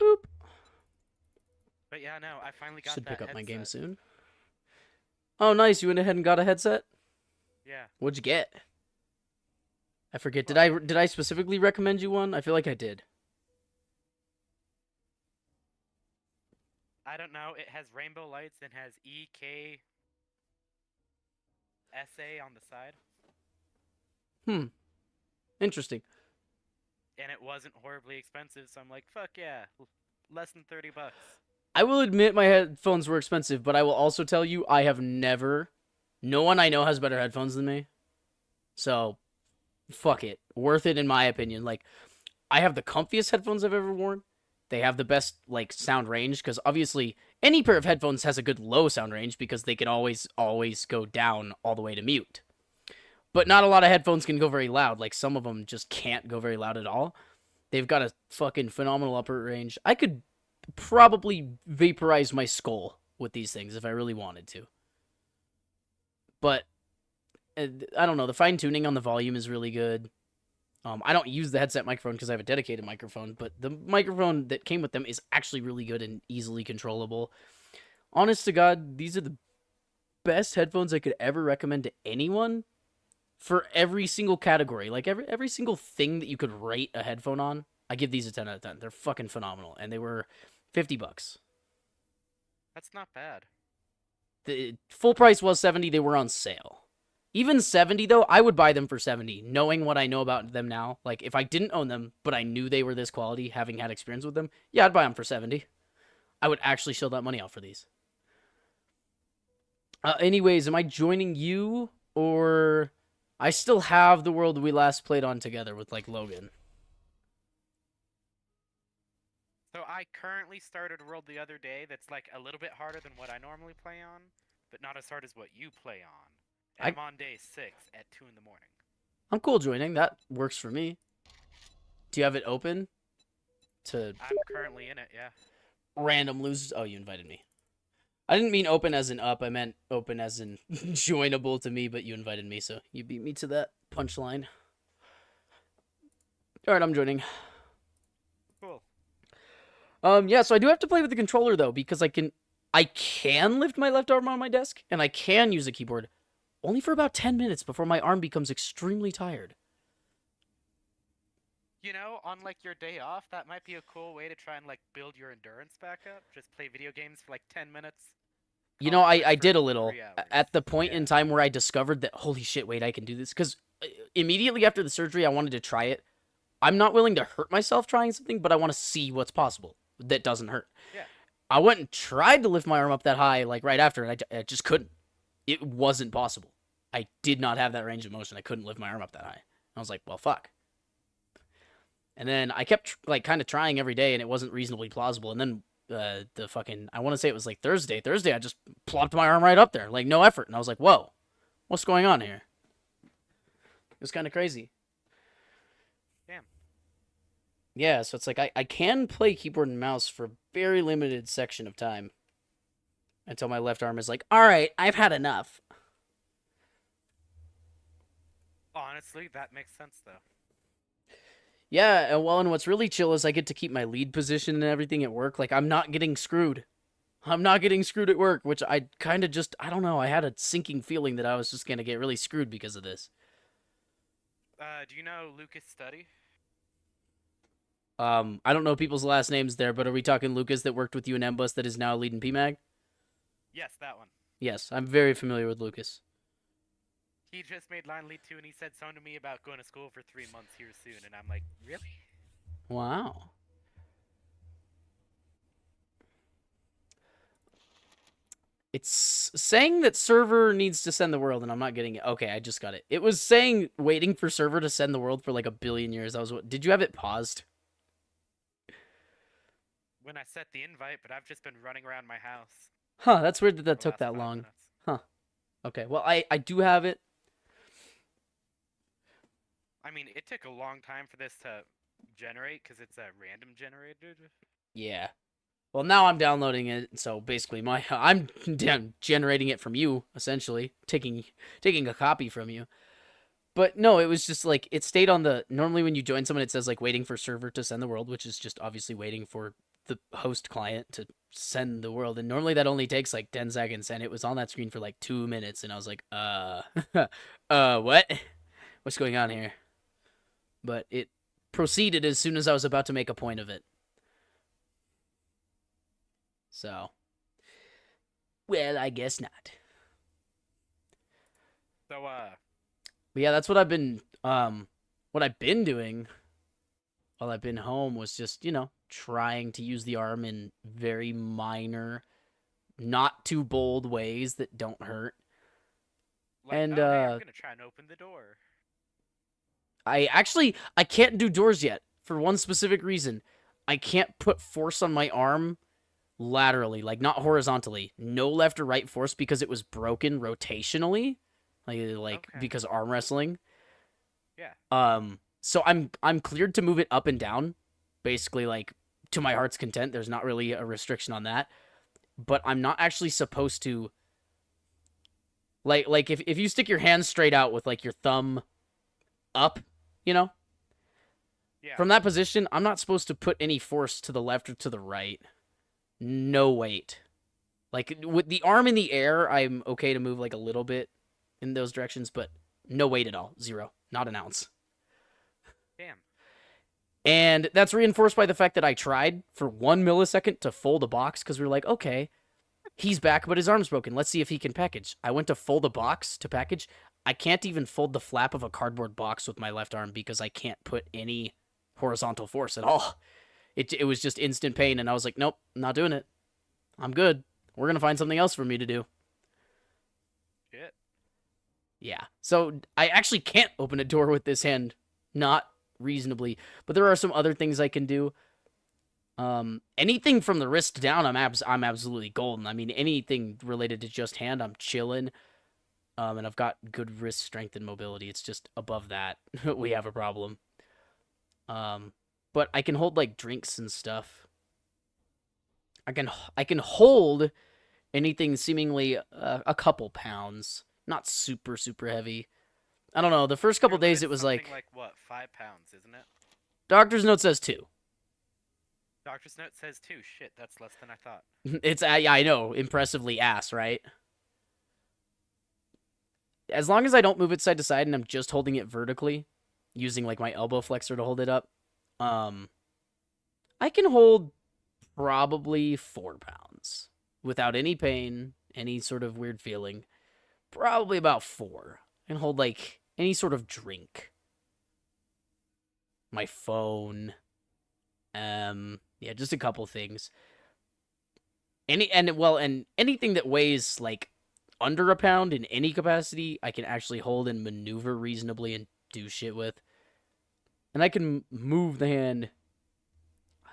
Boop. But yeah, no, I finally got Should that pick up my game headset. soon. Oh, nice. You went ahead and got a headset? Yeah. What'd you get? I forget. Did Well, I specifically recommend you one? I feel like I did. I don't know. It has rainbow lights and has EKSA on the side, Hmm. Interesting. and it wasn't horribly expensive. So I'm like, fuck yeah, less than $30. I will admit my headphones were expensive, but I will also tell you I have never. No one I know has better headphones than me. So, fuck it. Worth it in my opinion. Like, I have the comfiest headphones I've ever worn. They have the best, like, sound range, because obviously any pair of headphones has a good low sound range because they can always go down all the way to mute. But not a lot of headphones can go very loud. Like, some of them just can't go very loud at all. They've got a fucking phenomenal upper range. I could probably vaporize my skull with these things if I really wanted to. But I don't know. The fine tuning on the volume is really good. I don't use the headset microphone because I have a dedicated microphone, but the microphone that came with them is actually really good and easily controllable. Honest to God, these are the best headphones I could ever recommend to anyone for every single category. Like every single thing that you could rate a headphone on, I give these a 10 out of 10. They're fucking phenomenal, and they were $50. That's not bad. The full price was 70. They were on sale. Even 70 though, I would buy them for 70, knowing what I know about them now. Like if I didn't own them, but I knew they were this quality, having had experience with them, yeah, I'd buy them for 70. I would actually shell that money out for these. Anyways, am I joining you, or I still have the world we last played on together with like Logan? So I currently started a world the other day that's like a little bit harder than what I normally play on, but not as hard as what you play on. And I I'm on day 6 at 2 in the morning. I'm cool joining. That works for me. Do you have it open to I'm currently in it, yeah. random losers? Oh, you invited me. I didn't mean open as in up. I meant open as in joinable to me, but you invited me, so you beat me to that punchline. All right, I'm joining. Cool. Yeah, so I do have to play with the controller though because I can lift my left arm on my desk and I can use a keyboard only for about 10 minutes before my arm becomes extremely tired. You know, on like your day off, that might be a cool way to try and like build your endurance back up. Just play video games for like 10 minutes. You know, Call it I quits for did a little 3 hours. at the point in Yeah. time where I discovered that holy shit, wait, I can do this because immediately after the surgery I wanted to try it. I'm not willing to hurt myself trying something, but I want to see what's possible that doesn't hurt. Yeah. I went and tried to lift my arm up that high, like right after, and I just couldn't. It wasn't possible. I did not have that range of motion. I couldn't lift my arm up that high. I was like, well, fuck. And then I kept like kind of trying every day, and it wasn't reasonably plausible. And then the fucking, I want to say it was like Thursday. Thursday, I just plopped my arm right up there, like no effort, and I was like, whoa, what's going on here? It was kind of crazy. Damn. Yeah, so it's like I can play keyboard and mouse for a very limited section of time until my left arm is like, all right, I've had enough. Honestly, that makes sense though. Yeah, well, and what's really chill is I get to keep my lead position and everything at work. Like, I'm not getting screwed. I'm not getting screwed at work, which I kind of just, I don't know, I had a sinking feeling that I was just going to get really screwed because of this. Do you know Lucas Study? I don't know people's last names there, but are we talking Lucas that worked with you in Embus that is now leading PMAG? Yes, that one. Yes, I'm very familiar with Lucas. He just made Line Lead 2 and he said something to me about going to school for 3 months here soon, and I'm like, really? Wow. It's saying that server needs to send the world, and I'm not getting it. Okay, I just got it. It was saying waiting for server to send the world for like a billion years. Did you have it paused? When I set the invite, but I've just been running around my house Huh, that's weird that for that the took last that 5 long. minutes. Huh. Okay, well, I do have it. I mean, it took a long time for this to generate because it's a random generated. Yeah. Well, now I'm downloading it, so basically I'm generating it from you, essentially, taking a copy from you. But no, it was just like it stayed on the. Normally, when you join someone, it says like waiting for server to send the world, which is just obviously waiting for the host client to send the world, and normally that only takes like 10 seconds, and it was on that screen for like 2 minutes, and I was like, what? What's going on here? But it proceeded as soon as I was about to make a point of it. So, well, I guess not. So, But yeah, that's what I've been doing while I've been home was just, trying to use the arm in very minor, not too bold ways that don't hurt. like, And oh, hey, I'm gonna try and open the door. I can't do doors yet for one specific reason. I can't put force on my arm laterally, like not horizontally. No left or right force because it was broken rotationally, like Okay. because arm wrestling. Yeah. So I'm cleared to move it up and down, basically like to my heart's content. There's not really a restriction on that, but I'm not actually supposed to like if you stick your hand straight out with like your thumb up, you know, Yeah. from that position, I'm not supposed to put any force to the left or to the right. No weight. Like with the arm in the air, I'm okay to move like a little bit in those directions, but no weight at all. Zero. Not an ounce. Damn. And that's reinforced by the fact that I tried for 1 millisecond to fold a box because we were like, okay, he's back, but his arm's broken. Let's see if he can package. I went to fold a box to package. I can't even fold the flap of a cardboard box with my left arm because I can't put any horizontal force at all. It was just instant pain, and I was like, nope, I'm not doing it. I'm good. We're going to find something else for me to do. Shit. Yeah. So I actually can't open a door with this hand. Not reasonably. But there are some other things I can do. Anything from the wrist down, I'm absolutely golden. I mean, anything related to just hand, I'm chilling. And I've got good wrist strength and mobility. It's just above that we have a problem. But I can hold like drinks and stuff. I can hold anything seemingly a couple pounds, not super super heavy. I don't know. The first couple Your days limit's it was something like what, 5 pounds, isn't it? doctor's note says 2. Doctor's note says 2. Shit, that's less than I thought. It's yeah, I know, impressively ass, right? As long as I don't move it side to side and I'm just holding it vertically, using like my elbow flexor to hold it up, I can hold probably 4 pounds without any pain, any sort of weird feeling. Probably about 4. I can hold like any sort of drink. My phone. Yeah, just a couple things. And anything that weighs like under a pound in any capacity, I can actually hold and maneuver reasonably and do shit with. And I can move the hand.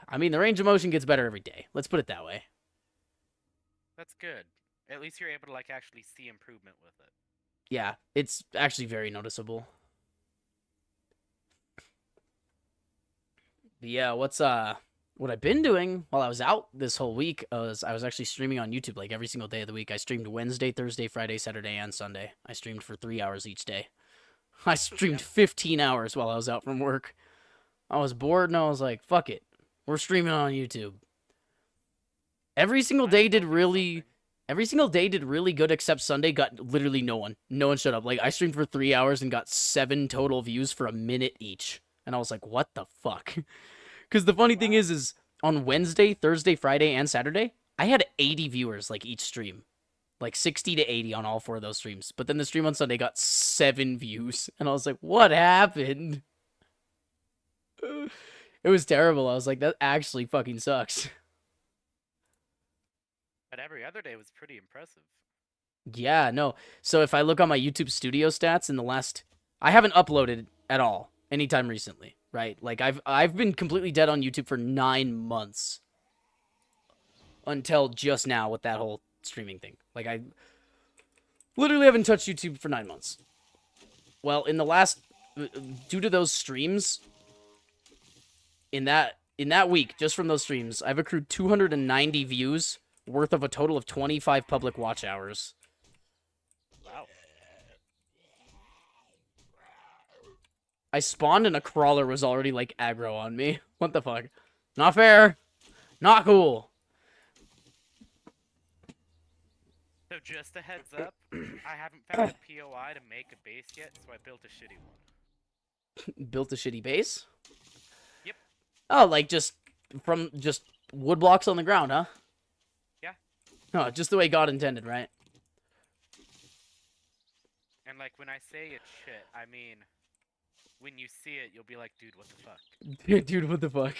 I mean, the range of motion gets better every day. Let's put it that way. That's good. At least you're able to like actually see improvement with it. Yeah, it's actually very noticeable. But yeah, what I've been doing while I was out this whole week was I was actually streaming on YouTube like every single day of the week. I streamed Wednesday, Thursday, Friday, Saturday, and Sunday. I streamed for 3 hours each day. I streamed 15 hours while I was out from work. I was bored and I was like, fuck it. We're streaming on YouTube. Every single day did really good except Sunday got literally no one. No one showed up. Like I streamed for 3 hours and got 7 total views for a minute each. And I was like, what the fuck? Because the funny thing is on Wednesday, Thursday, Friday, and Saturday, I had 80 viewers like each stream. Like 60 to 80 on all 4 of those streams. But then the stream on Sunday got 7 views. And I was like, what happened? It was terrible. I was like, that actually fucking sucks. But every other day was pretty impressive. Yeah, no. So if I look on my YouTube studio stats in the last... I haven't uploaded at all anytime recently, right? Like, I've been completely dead on YouTube for 9 months. Until just now with that whole streaming thing. Like, I literally haven't touched YouTube for 9 months. Well, in the last... Due to those streams... In that week, just from those streams, I've accrued 290 views worth of a total of 25 public watch hours. Wow. I spawned and a crawler was already, like, aggro on me. What the fuck? Not fair. Not cool. So just a heads up, I haven't found a POI to make a base yet, so I built a shitty one. Built a shitty base? Yep. Oh, like just wood blocks on the ground, huh? Yeah. Oh, just the way God intended, right? And like when I say it's shit, I mean when you see it, you'll be like, dude, what the fuck? Dude, what the fuck?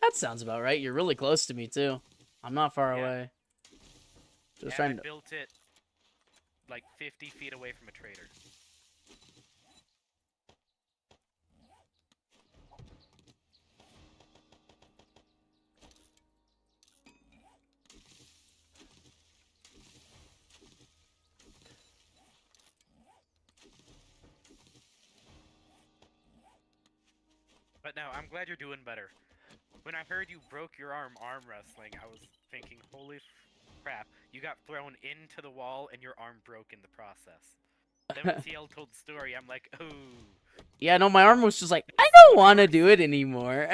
That sounds about right. You're really close to me too. I'm not far away. Just trying I to. built it like 50 feet away from a trader. But no, I'm glad you're doing better. When I heard you broke your arm wrestling, I was thinking, holy crap, you got thrown into the wall and your arm broke in the process. Then when TL told the story, I'm like, ooh. Yeah, no, my arm was just like, I don't want to do it anymore.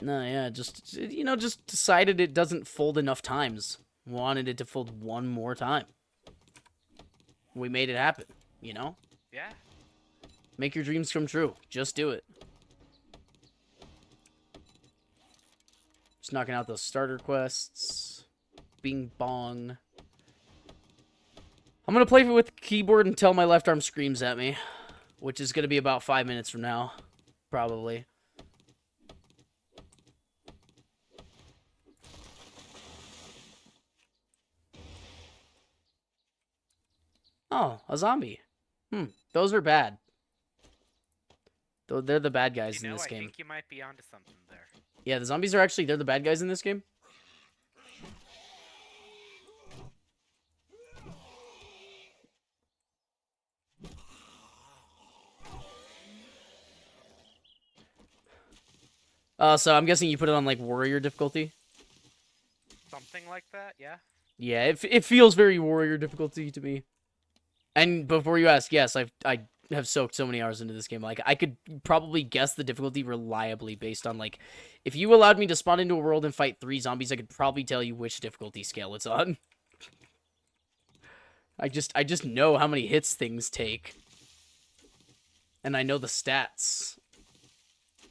No, yeah, just decided it doesn't fold enough times. Wanted it to fold one more time. We made it happen, you know? Yeah. Make your dreams come true. Just do it. Just knocking out those starter quests. Bing bong. I'm gonna play with the keyboard until my left arm screams at me, which is gonna be about 5 minutes from now, probably. Oh, a zombie. Those are bad. They're the bad guys in this game. I think you might be onto something there. Yeah, the zombies are they're the bad guys in this game. So I'm guessing you put it on, like, warrior difficulty? Something like that, yeah? Yeah, it feels very warrior difficulty to me. And before you ask, yes, I have soaked so many hours into this game. Like, I could probably guess the difficulty reliably based on, like, if you allowed me to spawn into a world and fight 3 zombies, I could probably tell you which difficulty scale it's on. I just know how many hits things take. And I know the stats.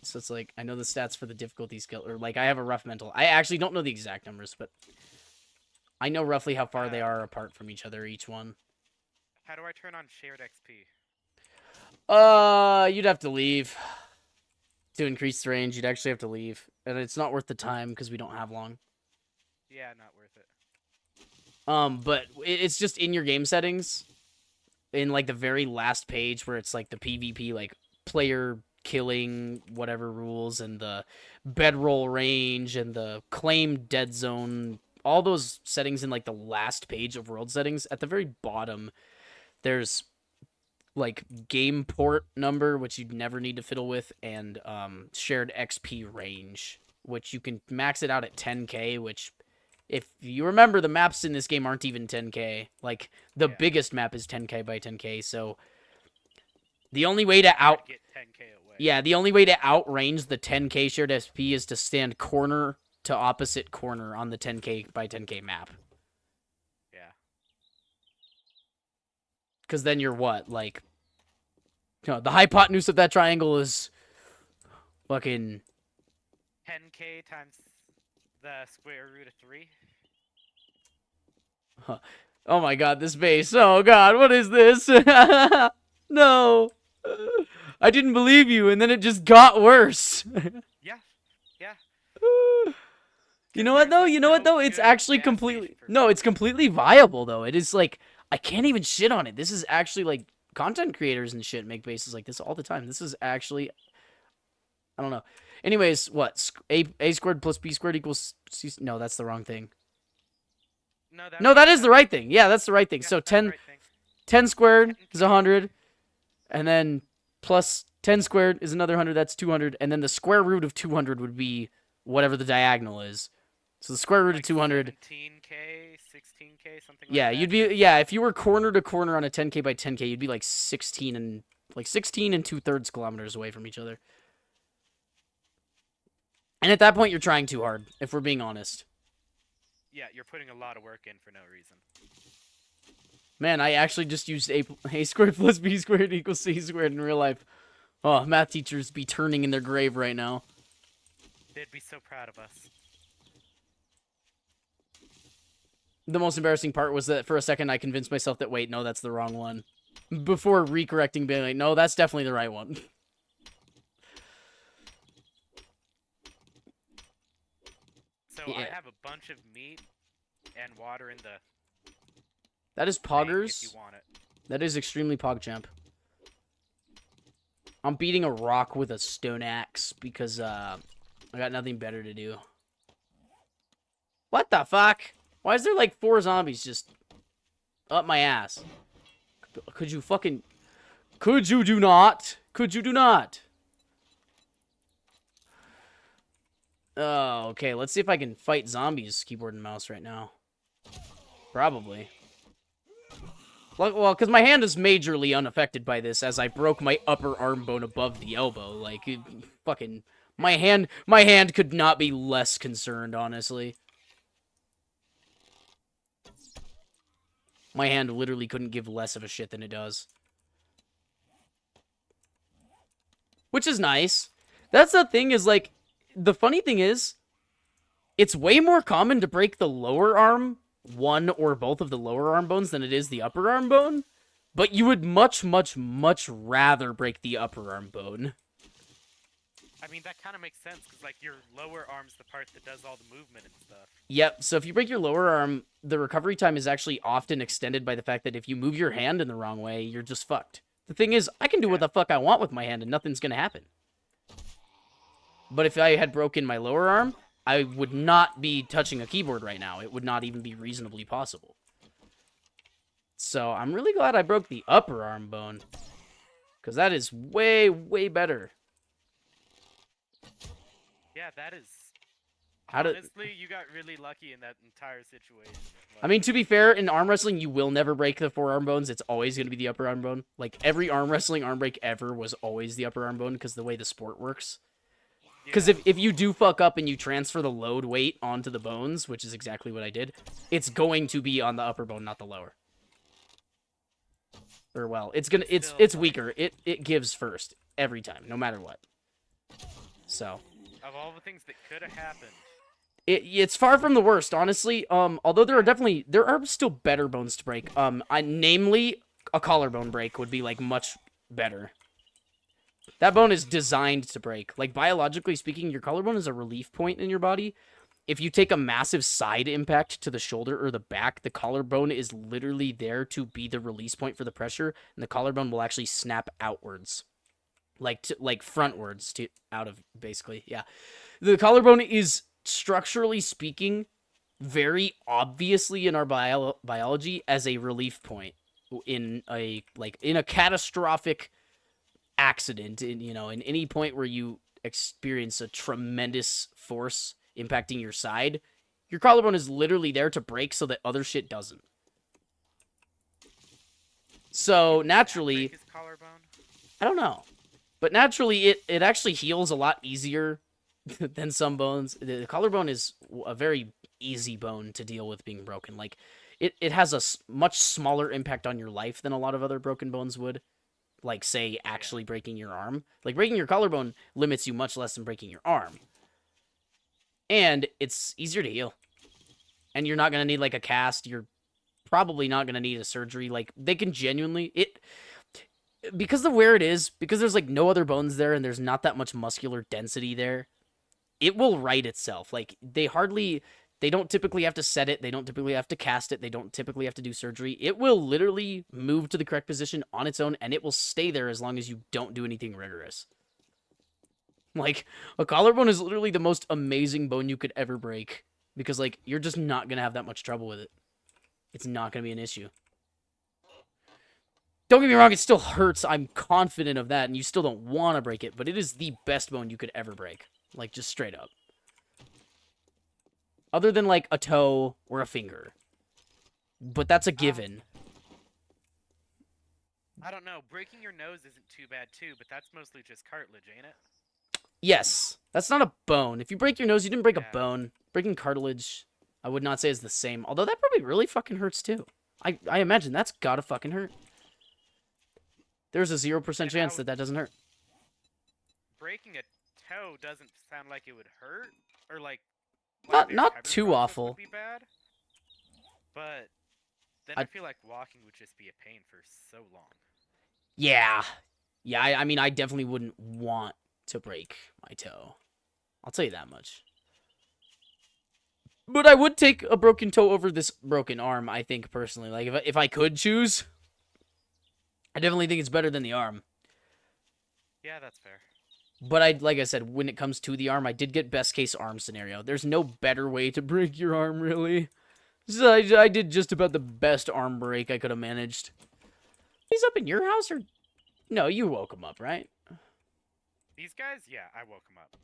So it's like, I know the stats for the difficulty scale, or like, I have a rough mental. I actually don't know the exact numbers, but I know roughly how far they are apart from each other, each one. How do I turn on shared XP? You'd have to leave. To increase the range, you'd actually have to leave. And it's not worth the time, because we don't have long. Yeah, not worth it. But it's just in your game settings. In, like, the very last page where it's, like, the PvP, like, player killing whatever rules, and the bedroll range, and the claim dead zone. All those settings in, like, the last page of world settings. At the very bottom, there's, like, game port number, which you'd never need to fiddle with, and shared XP range, which you can max it out at 10k, which, if you remember, the maps in this game aren't even 10k. Like, the biggest map is 10k by 10k, so the only way to get 10k away. Yeah, the only way to outrange the 10k shared XP is to stand corner to opposite corner on the 10k by 10k map. Yeah. Because then you're what? Like, the hypotenuse of that triangle is fucking 10k times the square root of 3. Huh. Oh my god, this base. Oh god, what is this? No. I didn't believe you, and then it just got worse. Yeah. Yeah. You know what, though? It's actually completely... No, it's completely viable, though. It is, like... I can't even shit on it. This is actually, like... Content creators and shit make bases like this all the time. This is actually... I don't know. Anyways, what? A squared plus B squared equals C... No, that's the wrong thing. No, that is the right thing. Yeah, that's the right thing. So 10 squared is 100. And then plus 10 squared is another 100. That's 200. And then the square root of 200 would be whatever the diagonal is. So the square root of 200... 17k, 16k, something like yeah, that. you'd be... Yeah, if you were corner to corner on a 10k by 10k, you'd be like 16 and 2/3 kilometers away from each other. And at that point, you're trying too hard, if we're being honest. Yeah, you're putting a lot of work in for no reason. Man, I actually just used a squared plus b squared equals c squared in real life. Oh, math teachers be turning in their grave right now. They'd be so proud of us. The most embarrassing part was that for a second I convinced myself that, wait, no, that's the wrong one. Before recorrecting, being like, no, that's definitely the right one. So Yeah. I have a bunch of meat and water in the That is thing poggers. if you want it. That is extremely PogChamp. I'm beating a rock with a stone axe because I got nothing better to do. What the fuck? Why is there like 4 zombies just up my ass? Could you fucking... Could you do not? Could you do not? Oh, okay. Let's see if I can fight zombies keyboard and mouse right now. Probably. Well, because my hand is majorly unaffected by this, as I broke my upper arm bone above the elbow. Like, fucking... My hand could not be less concerned, honestly. My hand literally couldn't give less of a shit than it does. Which is nice. That's the thing is, like, the funny thing is, it's way more common to break the lower arm, one or both of the lower arm bones, than it is the upper arm bone. But you would much, much, much rather break the upper arm bone. I mean, that kind of makes sense, because, like, your lower arm's the part that does all the movement and stuff. Yep, so if you break your lower arm, the recovery time is actually often extended by the fact that if you move your hand in the wrong way, you're just fucked. The thing is, I can do what the fuck I want with my hand and nothing's gonna happen. But if I had broken my lower arm, I would not be touching a keyboard right now. It would not even be reasonably possible. So I'm really glad I broke the upper arm bone, because that is way, way better. Yeah, that is... How did... Honestly, you got really lucky in that entire situation. I mean, to be fair, in arm wrestling, you will never break the forearm bones. It's always going to be the upper arm bone. Like, every arm wrestling arm break ever was always the upper arm bone because the way the sport works. Because if you do fuck up and you transfer the load weight onto the bones, which is exactly what I did, it's going to be on the upper bone, not the lower. Or, well, it's weaker. It gives first every time, no matter what. So... Of all the things that could have happened... It's far from the worst, honestly. Although there are still better bones to break. Namely, a collarbone break would be, like, much better. That bone is designed to break. Like, biologically speaking, your collarbone is a relief point in your body. If you take a massive side impact to the shoulder or the back, the collarbone is literally there to be the release point for the pressure, and the collarbone will actually snap outwards. Like frontwards out of, basically, yeah. The collarbone is, structurally speaking, very obviously in our biology as a relief point in a catastrophic accident, in any point where you experience a tremendous force impacting your side, your collarbone is literally there to break so that other shit doesn't. So naturally, His collarbone? I don't know, but naturally it actually heals a lot easier than some bones. The collarbone is a very easy bone to deal with being broken. Like, it has a much smaller impact on your life than a lot of other broken bones would. Like, say, actually breaking your arm. Like, breaking your collarbone limits you much less than breaking your arm. And it's easier to heal. And you're not going to need, like, a cast. You're probably not going to need a surgery. Like, they can genuinely... Because of where it is, because there's, like, no other bones there and there's not that much muscular density there, it will right itself. Like, they don't typically have to set it. They don't typically have to cast it. They don't typically have to do surgery. It will literally move to the correct position on its own, and it will stay there as long as you don't do anything rigorous. Like, a collarbone is literally the most amazing bone you could ever break. Because, like, you're just not going to have that much trouble with it. It's not going to be an issue. Don't get me wrong, it still hurts. I'm confident of that, and you still don't want to break it. But it is the best bone you could ever break. Like, just straight up. Other than, like, a toe or a finger. But that's a given. I don't know. Breaking your nose isn't too bad, too, but that's mostly just cartilage, ain't it? Yes. That's not a bone. If you break your nose, you didn't break a Yeah. bone. Breaking cartilage, I would not say is the same. Although that probably really fucking hurts too. I imagine that's gotta fucking hurt. There's a 0% And chance that that doesn't hurt. breaking a toe doesn't sound like it would hurt, or like the Not recovery too process awful. would be bad. But then I- I feel like walking would just be a pain for so long. Yeah. Yeah, I mean, I definitely wouldn't want to break my toe. I'll tell you that much. But I would take a broken toe over this broken arm, I think, personally. Like, if I could choose, I definitely think it's better than the arm. Yeah, that's fair. But like I said, when it comes to the arm, I did get best case arm scenario. There's no better way to break your arm, really. So I did just about the best arm break I could have managed. He's up in your house, or... No, you woke him up, right? These guys, yeah, I woke them up.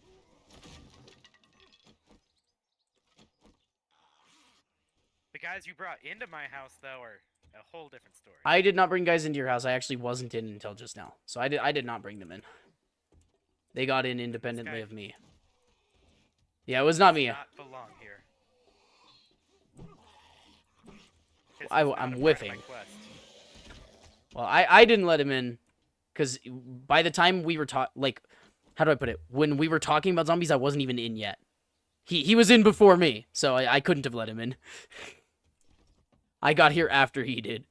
The guys you brought into my house, though, are a whole different story. I did not bring guys into your house. I actually wasn't in until just now. So I did not bring them in. They got in independently of me. Yeah, it was not me. Not belong here. This I'm is not a part of whiffing. my quest. Well, I didn't let him in because by the time we were like, how do I put it? When we were talking about zombies, I wasn't even in yet. He was in before me, so I couldn't have let him in. I got here after he did.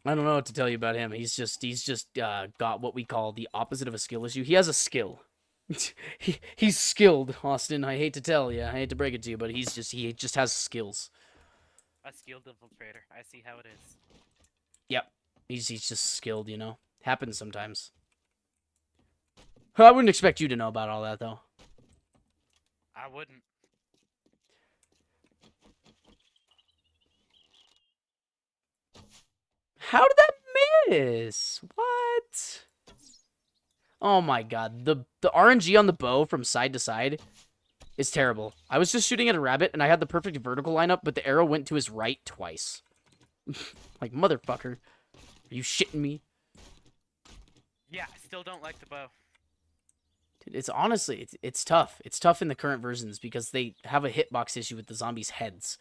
I don't know what to tell you about him. He's just got what we call the opposite of a skill issue. He has a skill. He's skilled, Austin. I hate to tell you. I hate to break it to you, but he just has skills. A skilled infiltrator. I see how it is. Yep. He's just skilled, you know. Happens sometimes. I wouldn't expect you to know about all that, though. I wouldn't. How did that miss? What? Oh my god. The RNG on the bow from side to side is terrible. I was just shooting at a rabbit, and I had the perfect vertical lineup, but the arrow went to his right twice. Like, motherfucker. Are you shitting me? Yeah, I still don't like the bow. Dude, it's honestly, it's tough. It's tough in the current versions because they have a hitbox issue with the zombies' heads.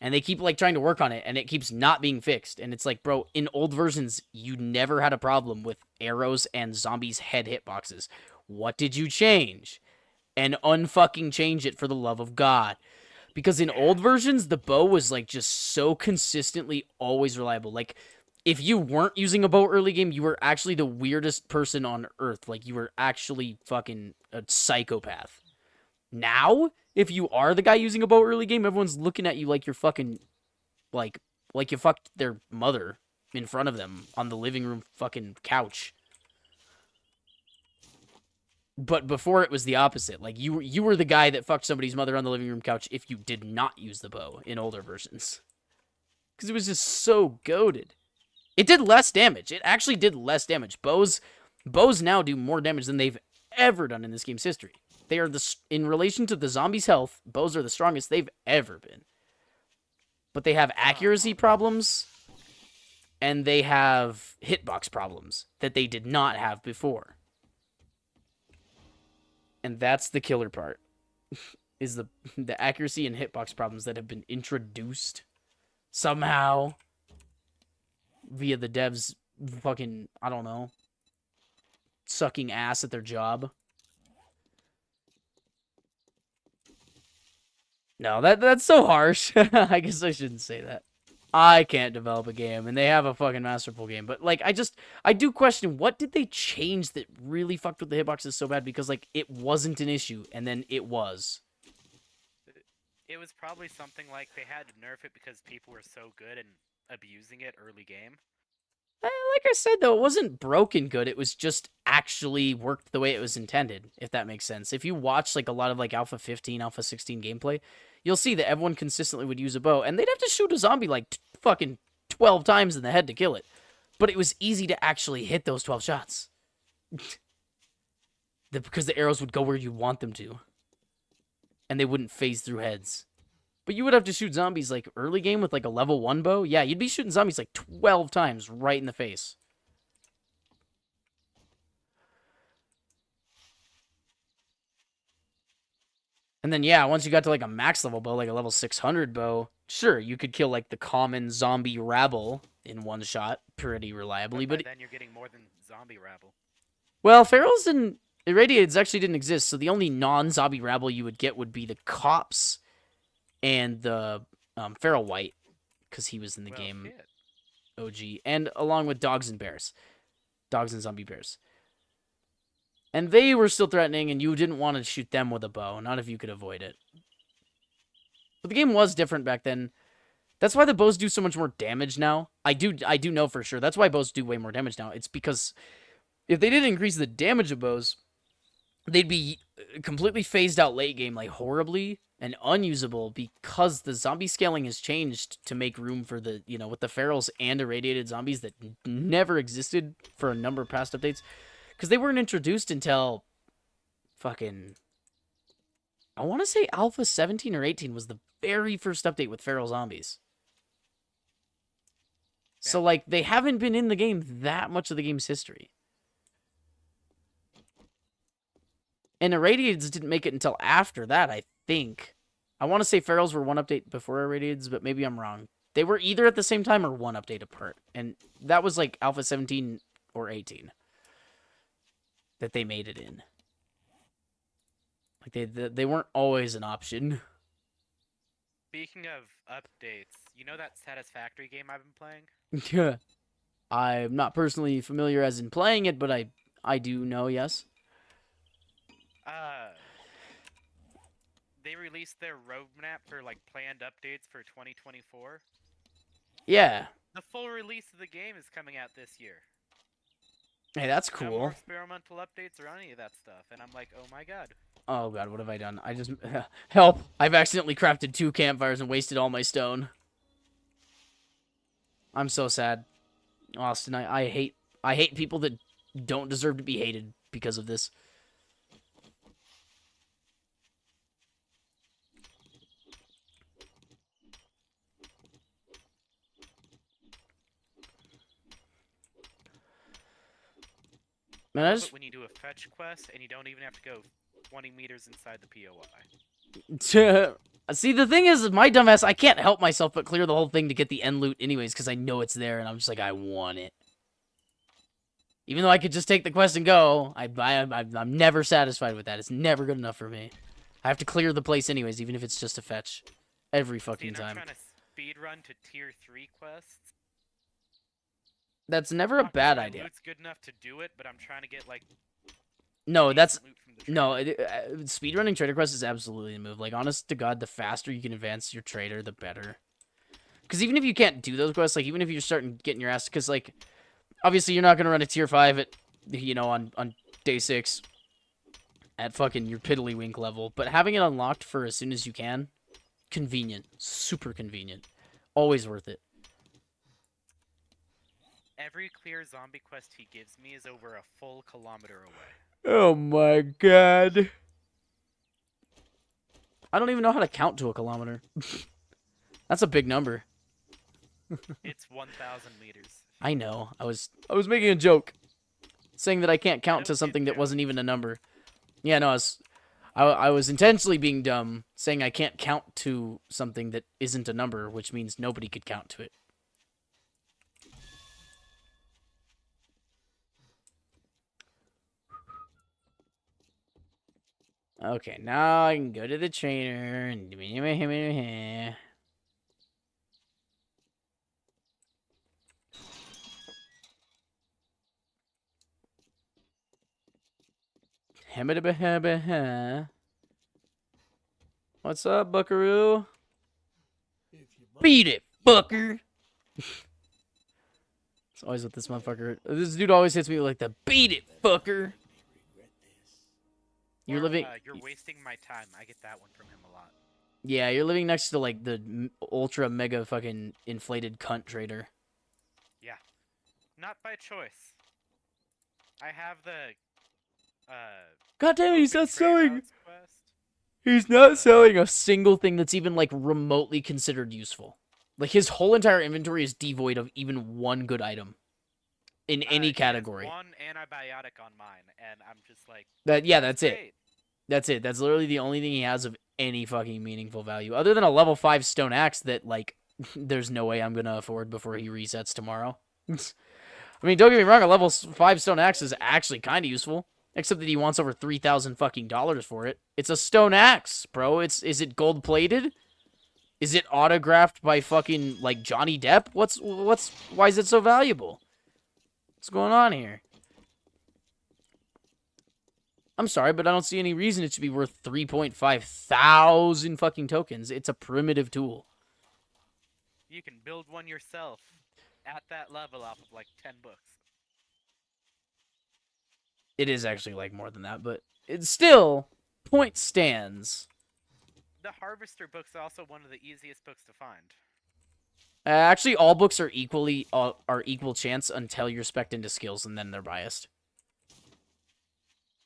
And they keep, like, trying to work on it, and it keeps not being fixed. And it's like, bro, in old versions, you never had a problem with arrows and zombies' head hitboxes. What did you change? And unfucking change it for the love of God. Because in old versions, the bow was, like, just so consistently always reliable. Like, if you weren't using a bow early game, you were actually the weirdest person on Earth. Like, you were actually fucking a psychopath. Now, if you are the guy using a bow early game, everyone's looking at you like you're fucking, like you fucked their mother in front of them on the living room fucking couch. But before it was the opposite. Like, you were the guy that fucked somebody's mother on the living room couch if you did not use the bow in older versions. Because it was just so goated. It did less damage. It actually did less damage. Bows now do more damage than they've ever done in this game's history. They are in relation to the zombies' health, bows are the strongest they've ever been. But they have accuracy problems, and they have hitbox problems that they did not have before. And that's the killer part, is the accuracy and hitbox problems that have been introduced somehow via the devs fucking, I don't know, sucking ass at their job. No, that's so harsh. I guess I shouldn't say that. I can't develop a game, and they have a fucking masterful game. But, like, I do question, what did they change that really fucked with the hitboxes so bad? Because, like, it wasn't an issue, and then it was. It was probably something like they had to nerf it because people were so good and abusing it early game. Like I said, though, it wasn't broken good. It was just actually worked the way it was intended, if that makes sense. If you watch, like, a lot of, like, Alpha 15, Alpha 16 gameplay, you'll see that everyone consistently would use a bow, and they'd have to shoot a zombie, like, fucking 12 times in the head to kill it. But it was easy to actually hit those 12 shots. Because the arrows would go where you want them to. And they wouldn't phase through heads. But you would have to shoot zombies, like, early game with, like, a level 1 bow. Yeah, you'd be shooting zombies, like, 12 times right in the face. And then yeah, once you got to like a max level bow, like a level 600 bow, sure, you could kill like the common zombie rabble in one shot pretty reliably. But by But then you're getting more than zombie rabble. well, ferals and irradiateds actually didn't exist, so the only non-zombie rabble you would get would be the cops and the feral white, because he was in the Well, game shit. OG, and along with dogs and bears, dogs and zombie bears. And they were still threatening, and you didn't want to shoot them with a bow, not if you could avoid it. But the game was different back then. That's why the bows do so much more damage now. I do know for sure. That's why bows do way more damage now. It's because if they didn't increase the damage of bows, they'd be completely phased out late game, like horribly and unusable, because the zombie scaling has changed to make room for the, with the ferals and irradiated zombies that never existed for a number of past updates. Because they weren't introduced until fucking, I want to say Alpha 17 or 18 was the very first update with feral zombies. So, like, they haven't been in the game that much of the game's history. And Irradiateds didn't make it until after that, I think. I want to say ferals were one update before Irradiateds, but maybe I'm wrong. They were either at the same time or one update apart. And that was, like, Alpha 17 or 18. That they made it in. Like they weren't always an option. Speaking of updates, you know that Satisfactory game I've been playing? Yeah. I'm not personally familiar as in playing it, but I do know, yes. They released their roadmap for like planned updates for 2024. Yeah. The full release of the game is coming out this year. Hey, that's No more cool. experimental updates or any of that stuff, and I'm like, oh my god. Oh god, what have I done? I just help! I've accidentally crafted 2 campfires and wasted all my stone. I'm so sad, Austin. I hate people that don't deserve to be hated because of this. Man, I just when you do a fetch quest and you don't even have to go 20 meters inside the POI. see, the thing is, my dumbass, I can't help myself but clear the whole thing to get the end loot anyways, because I know it's there, and I'm just like, I want it. Even though I could just take the quest and go, I'm never satisfied with that. It's never good enough for me. I have to clear the place anyways, even if it's just a fetch. Every fucking time. I'm trying to speed run to tier 3 quests. That's never a bad idea. Loot's good enough to do it, but I'm trying to get like. No, that's no. Speedrunning trader quests is absolutely a move. Like, honest to God, the faster you can advance your trader, the better. Because even if you can't do those quests, like even if you're starting getting your ass, because like, obviously you're not gonna run a tier 5 at, on day 6 at fucking your piddlywink level, but having it unlocked for as soon as you can, convenient, super convenient, always worth it. Every clear zombie quest he gives me is over a full kilometer away. Oh my god. I don't even know how to count to a kilometer. That's a big number. It's 1,000 meters. I know. I was making a joke. Saying that I can't count to something that wasn't even a number. Yeah, no, I was intentionally being dumb, saying I can't count to something that isn't a number, which means nobody could count to it. Okay, now I can go to the trainer and what's up, buckaroo? Beat it, fucker! It's always with this motherfucker. This dude always hits me with like the beat it, fucker! You're living. You're wasting my time. I get that one from him a lot. Yeah, you're living next to like the ultra mega fucking inflated cunt trader. Yeah, not by choice. I have the. God damn it, he's not selling. Quest. He's not selling a single thing that's even like remotely considered useful. Like his whole entire inventory is devoid of even one good item. In any category. One antibiotic on mine, and I'm just like. Yeah, that's it. That's it. That's literally the only thing he has of any fucking meaningful value, other than a level 5 stone axe that like there's no way I'm gonna afford before he resets tomorrow. I mean, don't get me wrong, a level 5 stone axe is actually kind of useful, except that he wants over 3,000 fucking dollars for it. It's a stone axe, bro. Is it gold plated? Is it autographed by fucking like Johnny Depp? Why is it so valuable? What's going on here? I'm sorry, but I don't see any reason it should be worth 3.5 thousand fucking tokens. It's a primitive tool. You can build one yourself at that level off of like 10 books. It is actually like more than that, but it's still point stands. The Harvester book's also one of the easiest books to find. Actually, all books are equal chance until you're spec'd into skills, and then they're biased.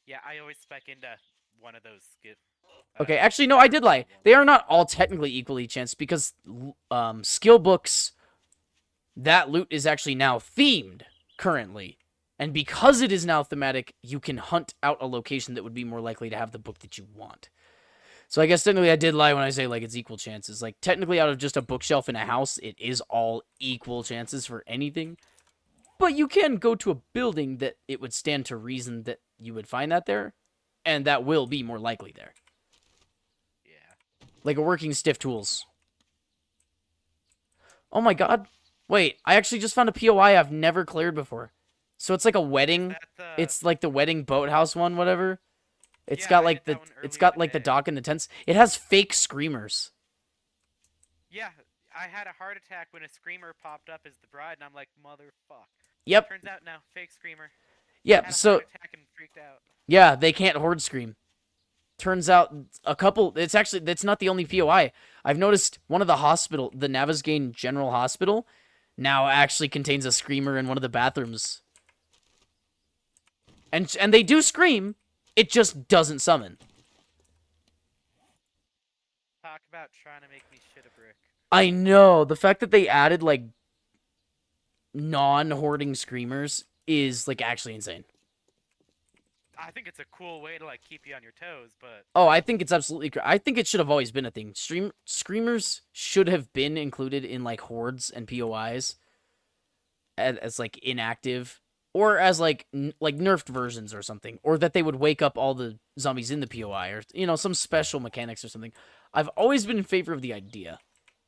Yeah, I always spec into one of those Okay, actually, no, I did lie. They are not all technically equally chanced because skill books, that loot is actually now themed currently. And because it is now thematic, you can hunt out a location that would be more likely to have the book that you want. So I guess technically I did lie when I say like it's equal chances. Like technically out of just a bookshelf in a house, it is all equal chances for anything. But you can go to a building that it would stand to reason that you would find that there, and that will be more likely there. Yeah. Like a working stiff tools. Oh my god. Wait, I actually just found a POI I've never cleared before. So it's like a wedding. It's like the wedding boathouse one, whatever. It's got like the dock and the tents. It has fake screamers. Yeah, I had a heart attack when a screamer popped up as the bride, and I'm like, motherfuck. Yep. Turns out now, fake screamer. Yep. Had a So heart attack and freaked out. yeah, they can't horde scream. Turns out a couple. That's not the only POI. I've noticed one of the Navezgane General Hospital, now actually contains a screamer in one of the bathrooms. And they do scream. It just doesn't summon. Talk about trying to make me shit a brick. I know. The fact that they added, like, non-hoarding screamers is, like, actually insane. I think it's a cool way to, like, keep you on your toes, but... Oh, I think it's absolutely... I think it should have always been a thing. Screamers should have been included in, like, hordes and POIs as like, inactive. Or as, like nerfed versions or something. Or that they would wake up all the zombies in the POI. Or, you know, some special mechanics or something. I've always been in favor of the idea.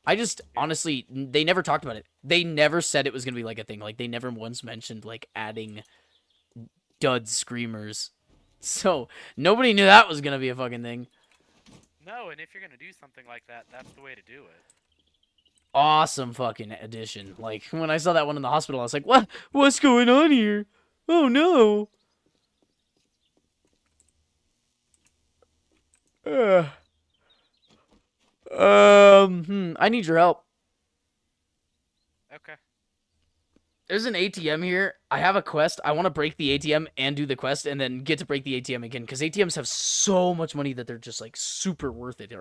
I just, honestly, they never talked about it. They never said it was going to be, like, a thing. Like, they never once mentioned, like, adding dud screamers. So, nobody knew that was going to be a fucking thing. No, and if you're going to do something like that, that's the way to do it. Awesome fucking addition. Like, when I saw that one in the hospital, I was like, what? What's going on here? Oh, no. I need your help. Okay. There's an ATM here. I have a quest. I want to break the ATM and do the quest and then get to break the ATM again. Because ATMs have so much money that they're just, like, super worth it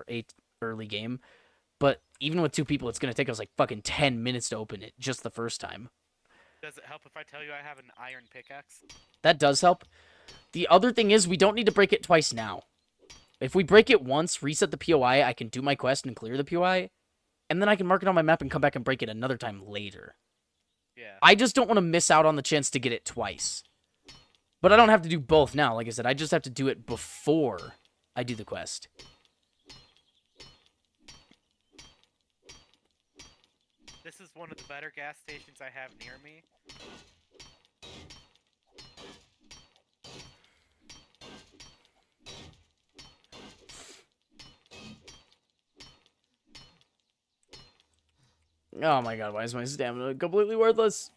early game. But even with 2 people, it's going to take us, like, fucking 10 minutes to open it just the first time. Does it help if I tell you I have an iron pickaxe? That does help. The other thing is we don't need to break it twice now. If we break it once, reset the POI, I can do my quest and clear the POI. And then I can mark it on my map and come back and break it another time later. Yeah. I just don't want to miss out on the chance to get it twice. But I don't have to do both now. Like I said, I just have to do it before I do the quest. This is one of the better gas stations I have near me. Oh my god, why is my stamina completely worthless?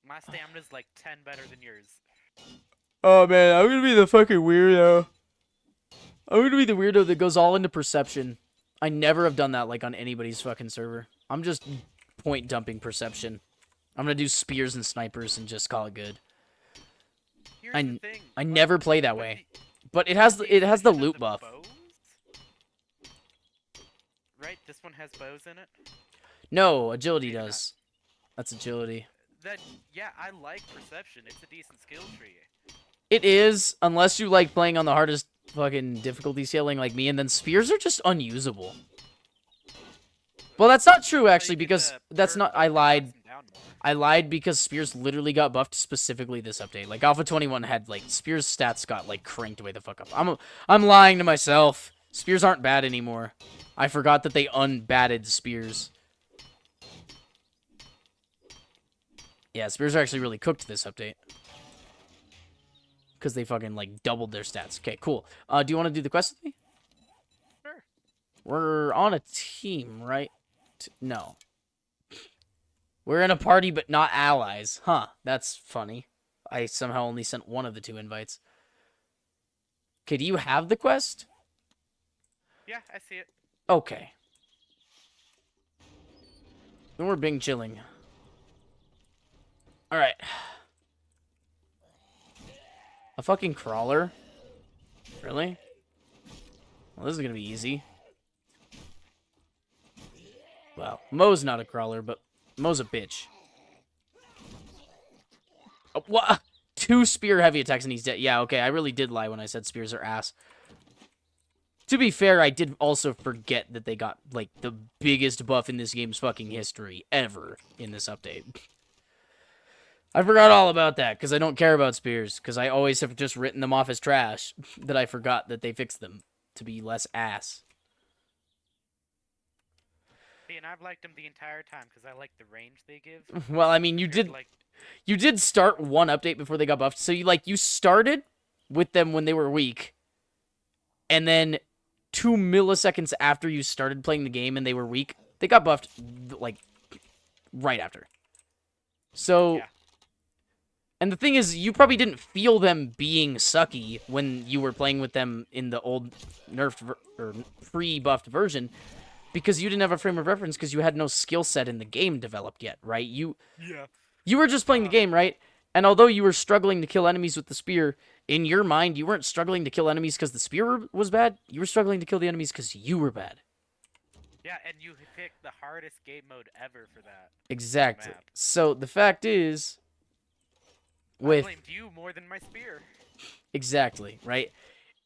My stamina's like 10 better than yours. Oh man, I'm gonna be the fucking weirdo. I'm gonna be the weirdo that goes all into perception. I never have done that like on anybody's fucking server. I'm just point dumping perception. I'm gonna do spears and snipers and just call it good. Here's the thing, I never play that way. But it has the loot buff. Bows? Right? This one has bows in it? No, agility Maybe does. That's agility. then yeah, I like perception. It's a decent skill tree. It is, unless you like playing on the hardest fucking difficulty scaling like me, and then spears are just unusable. Well, that's not true, So actually, you need because to that's perk not... up and knocks them down more. I lied because Spears literally got buffed specifically this update. Like, Alpha 21 had, like, Spears' stats got, like, cranked way the fuck up. I'm lying to myself. Spears aren't bad anymore. I forgot that they unbatted Spears. Yeah, Spears are actually really cooked this update. Because they fucking, like, doubled their stats. Okay, cool. Do you want to do the quest with me? Sure. We're on a team, right? No. We're in a party, but not allies. Huh, that's funny. I somehow only sent one of the 2 invites. Okay, do you have the quest? Yeah, I see it. Okay. Then we're being chilling. Alright. A fucking crawler? Really? Well, this is gonna be easy. Well, Mo's not a crawler, but Mo's a bitch. Oh, what? 2 spear heavy attacks and he's dead. Yeah, okay, I really did lie when I said spears are ass. To be fair, I did also forget that they got, like, the biggest buff in this game's fucking history ever in this update. I forgot all about that, because I don't care about spears, because I always have just written them off as trash, that I forgot that they fixed them to be less ass. See, and I've liked them the entire time, because I like the range they give. Well, I mean, you did start one update before they got buffed, so you started with them when they were weak, and then 2 milliseconds after you started playing the game and they were weak, they got buffed, like, right after. So... Yeah. And the thing is, you probably didn't feel them being sucky when you were playing with them in the old nerfed or pre-buffed version, because you didn't have a frame of reference because you had no skill set in the game developed yet, right? You were just playing the game, right? And although you were struggling to kill enemies with the spear, in your mind, you weren't struggling to kill enemies because the spear was bad. You were struggling to kill the enemies because you were bad. Yeah, and you picked the hardest game mode ever for that. Exactly. Map. So the fact is... I blamed you more than my spear. Exactly, right?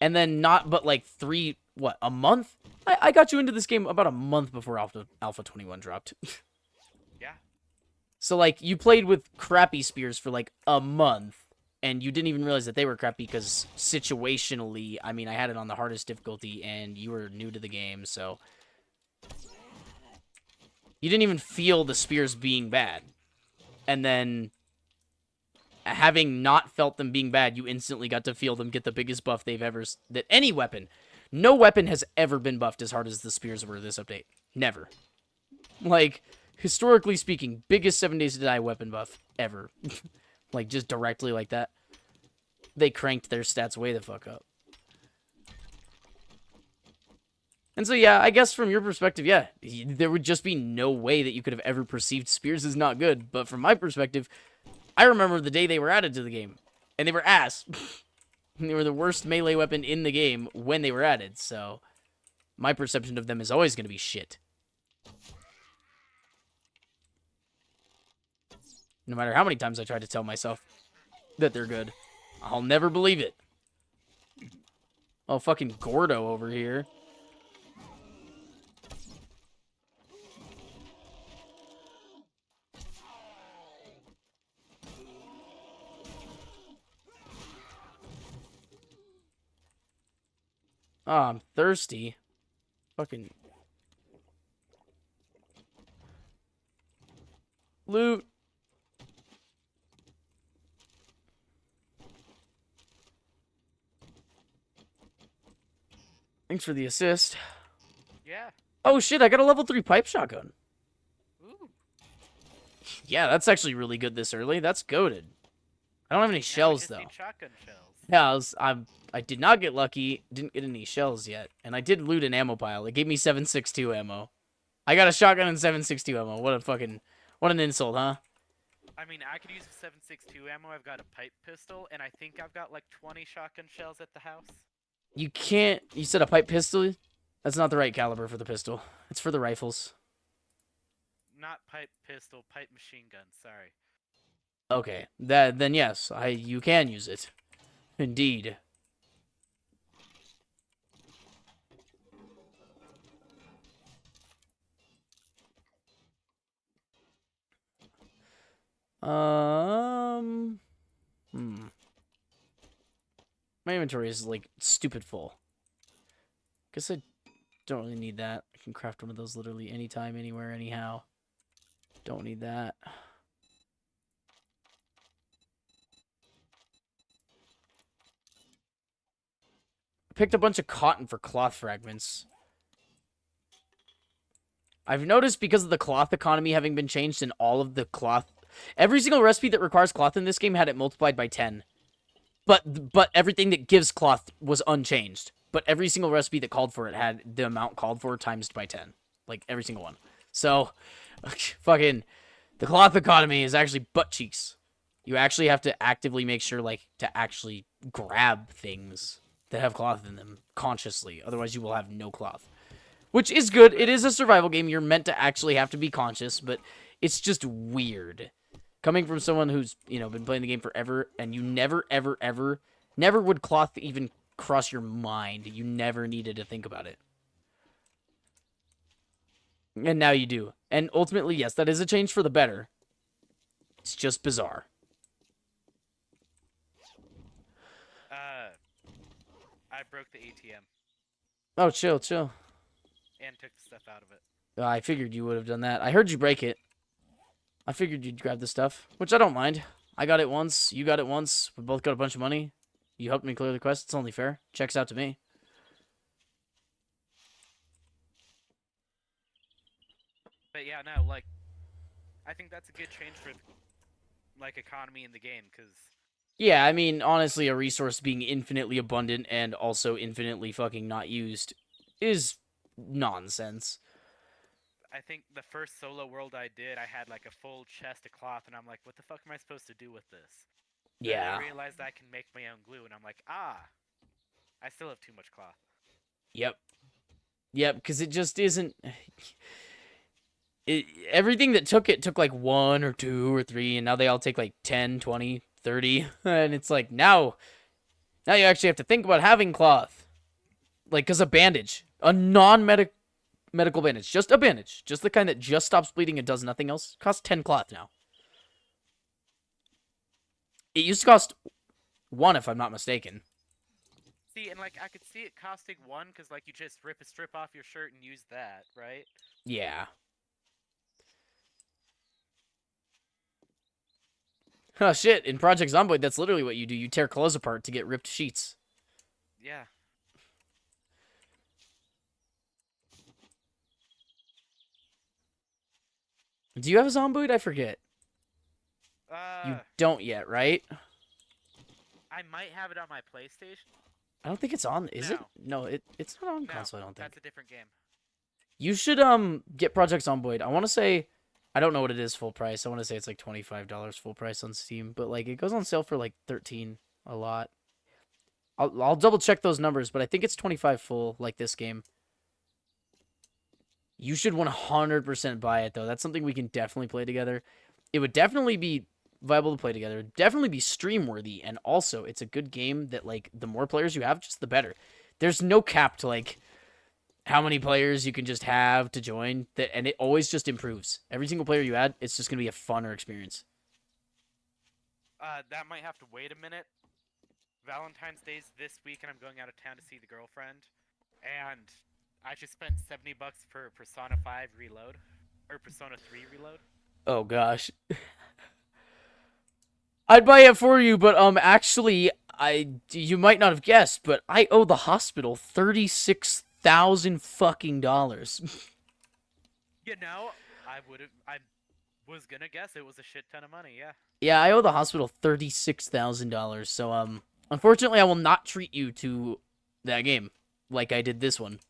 And then not but like a month? I got you into this game about a month before Alpha 21 dropped. Yeah. So, like, you played with crappy spears for, like, a month, and you didn't even realize that they were crappy because situationally, I mean, I had it on the hardest difficulty, and you were new to the game, so... You didn't even feel the spears being bad. And then... having not felt them being bad, you instantly got to feel them get the biggest buff they've ever... that any weapon. No weapon has ever been buffed as hard as the spears were this update. Never. Like, historically speaking, biggest 7 Days to Die weapon buff ever. Like, just directly like that. They cranked their stats way the fuck up. And so, yeah, I guess from your perspective, yeah, there would just be no way that you could have ever perceived spears as not good. But from my perspective... I remember the day they were added to the game, and they were ass. They were the worst melee weapon in the game when they were added, so my perception of them is always going to be shit. No matter how many times I try to tell myself that they're good, I'll never believe it. Oh, fucking Gordo over here. Oh, I'm thirsty. Fucking... Loot. Thanks for the assist. Yeah. Oh shit, I got a level 3 pipe shotgun. Ooh. Yeah, that's actually really good this early. That's goated. I don't have any shells, though. Shotgun shells. Yeah, I did not get lucky. Didn't get any shells yet. And I did loot an ammo pile. It gave me 7.62 ammo. I got a shotgun and 7.62 ammo. What an insult, huh? I mean, I could use a 7.62 ammo. I've got a pipe pistol, and I think I've got like 20 shotgun shells at the house. You can't... You said a pipe pistol? That's not the right caliber for the pistol. It's for the rifles. Not pipe pistol, pipe machine gun, sorry. Okay, then yes, you can use it. Indeed. Um, hmm. My inventory is like stupid full. Guess I don't really need that. I can craft one of those literally anytime, anywhere, anyhow. Don't need that. I picked a bunch of cotton for cloth fragments. I've noticed because of the cloth economy having been changed in all of the cloth... Every single recipe that requires cloth in this game had it multiplied by 10. But everything that gives cloth was unchanged. But every single recipe that called for it had the amount called for times by 10. Like, every single one. So, fucking... The cloth economy is actually butt cheeks. You actually have to actively make sure, like, to actually grab things that have cloth in them consciously. Otherwise, you will have no cloth. Which is good. It is a survival game. You're meant to actually have to be conscious, but it's just weird. Coming from someone who's, been playing the game forever, and you never, ever, ever, never would cloth even cross your mind. You never needed to think about it. And now you do. And ultimately, yes, that is a change for the better. It's just bizarre. I broke the ATM Oh, chill, chill. and took the stuff out of it. I figured you would have done that. I heard you break it. I figured you'd grab the stuff, which I don't mind. I got it once. You got it once. We both got a bunch of money. You helped me clear the quest. It's only fair. Checks out to me. But yeah, no, like, I think that's a good change for, like, economy in the game, because... Yeah, I mean, honestly, a resource being infinitely abundant and also infinitely fucking not used is nonsense. I think the first solo world I did, I had, like, a full chest of cloth, and I'm like, what the fuck am I supposed to do with this? Yeah. And I realized I can make my own glue, and I'm like, I still have too much cloth. Yep. Yep, because it just isn't... everything that took like 1 or 2 or 3, and now they all take like 10, 20, 30. And it's like, now you actually have to think about having cloth. Like, because a bandage. A non-medical bandage. Just a bandage. Just the kind that just stops bleeding and does nothing else. Costs 10 cloth now. It used to cost 1, if I'm not mistaken. See, and, like, I could see it costing 1, because, like, you just rip a strip off your shirt and use that, right? Yeah. Oh, shit. In Project Zomboid, that's literally what you do. You tear clothes apart to get ripped sheets. Yeah. Do you have a Zomboid? I forget. You don't yet, right? I might have it on my PlayStation. I don't think it's on. Is it? No. No, it's not on No, console, I don't think. that's a different game. You should get Project Zomboid. I want to say, I don't know what it is full price. I want to say it's like $25 full price on Steam, but like it goes on sale for like 13 a lot. I'll double check those numbers, but I think it's 25 full like this game. You should 100% buy it though. That's something we can definitely play together. It would definitely be viable to play together. Definitely be stream worthy, and also it's a good game that like the more players you have, just the better. There's no cap to like how many players you can just have to join, that, and it always just improves. Every single player you add, it's just gonna be a funner experience. That might have to wait a minute. Valentine's Day's this week, and I'm going out of town to see the girlfriend. And I just spent $70 for Persona 5 Reload, or Persona 3 Reload. Oh gosh. I'd buy it for you, but actually, you might not have guessed, but I owe the hospital $36,000 fucking dollars. You know, I was gonna guess it was a shit ton of money. Yeah. Yeah, I owe the hospital $36,000. So unfortunately, I will not treat you to that game like I did this one.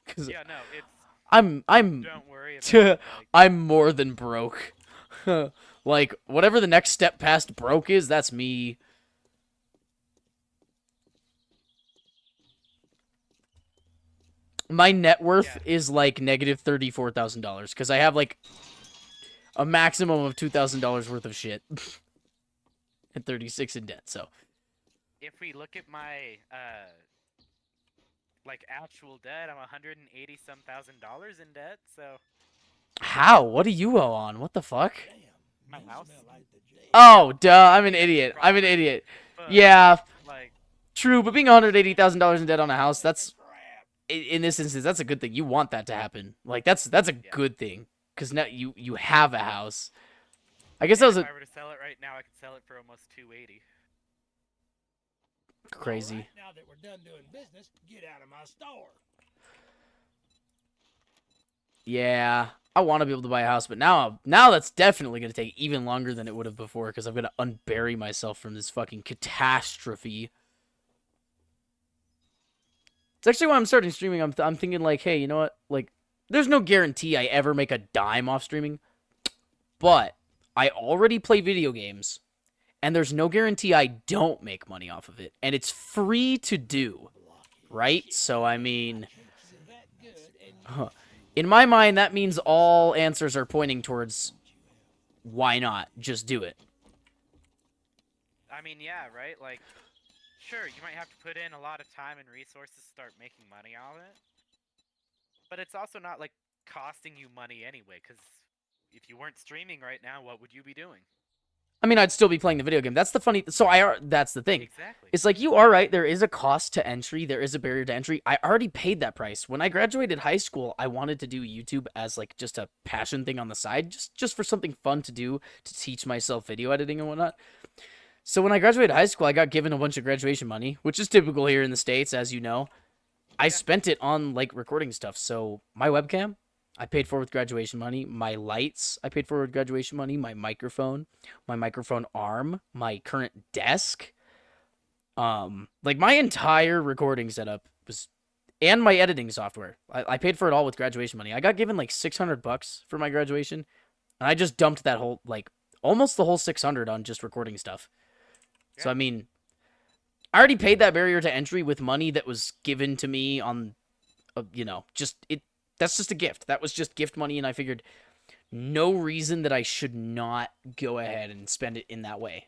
Cause yeah, no, it's. I'm Don't worry about it. Like, I'm more than broke. Like, whatever the next step past broke is, that's me. My net worth is like negative $34,000 because I have like a maximum of $2,000 worth of shit. and 36 in debt. So If we look at my like actual debt, I'm 180 some $1,000 in debt. So how? What do you owe on? What the fuck? my house. Oh, duh. I'm an That's the idiot. I'm an problem. idiot. But Yeah, like, true. But being $180,000 in debt on a house, that's in this instance, that's a good thing. You want that to happen. Like that's a yeah. good thing because now you have a house. I guess that And was if a I were to sell it right now, I could sell it for almost 280. crazy. Right, now that we're done doing business, get out of my store. Yeah, I want to be able to buy a house, but now that's definitely going to take even longer than it would have before because I'm going to unbury myself from this fucking catastrophe. It's actually why I'm starting streaming. I'm thinking like, hey, you know what? Like, there's no guarantee I ever make a dime off streaming, but I already play video games, and there's no guarantee I don't make money off of it, and it's free to do, right? So I mean, in my mind, that means all answers are pointing towards why not just do it. I mean, yeah, right? Like, sure, you might have to put in a lot of time and resources to start making money out of it. But it's also not like costing you money anyway, because if you weren't streaming right now, what would you be doing? I mean, I'd still be playing the video game. That's the funny. So that's the thing. Exactly. It's like you are right. There is a cost to entry. There is a barrier to entry. I already paid that price. When I graduated high school, I wanted to do YouTube as like just a passion thing on the side, just for something fun to do to teach myself video editing and whatnot. So when I graduated high school, I got given a bunch of graduation money, which is typical here in the States, as you know. I spent it on like recording stuff. So my webcam, I paid for with graduation money. My lights, I paid for with graduation money. My microphone arm, my current desk, like my entire recording setup was, and my editing software. I paid for it all with graduation money. I got given like $600 for my graduation, and I just dumped that whole like almost the whole 600 on just recording stuff. Yeah. So I mean, I already paid that barrier to entry with money that was given to me on, just it. That's just a gift. That was just gift money, and I figured no reason that I should not go ahead and spend it in that way.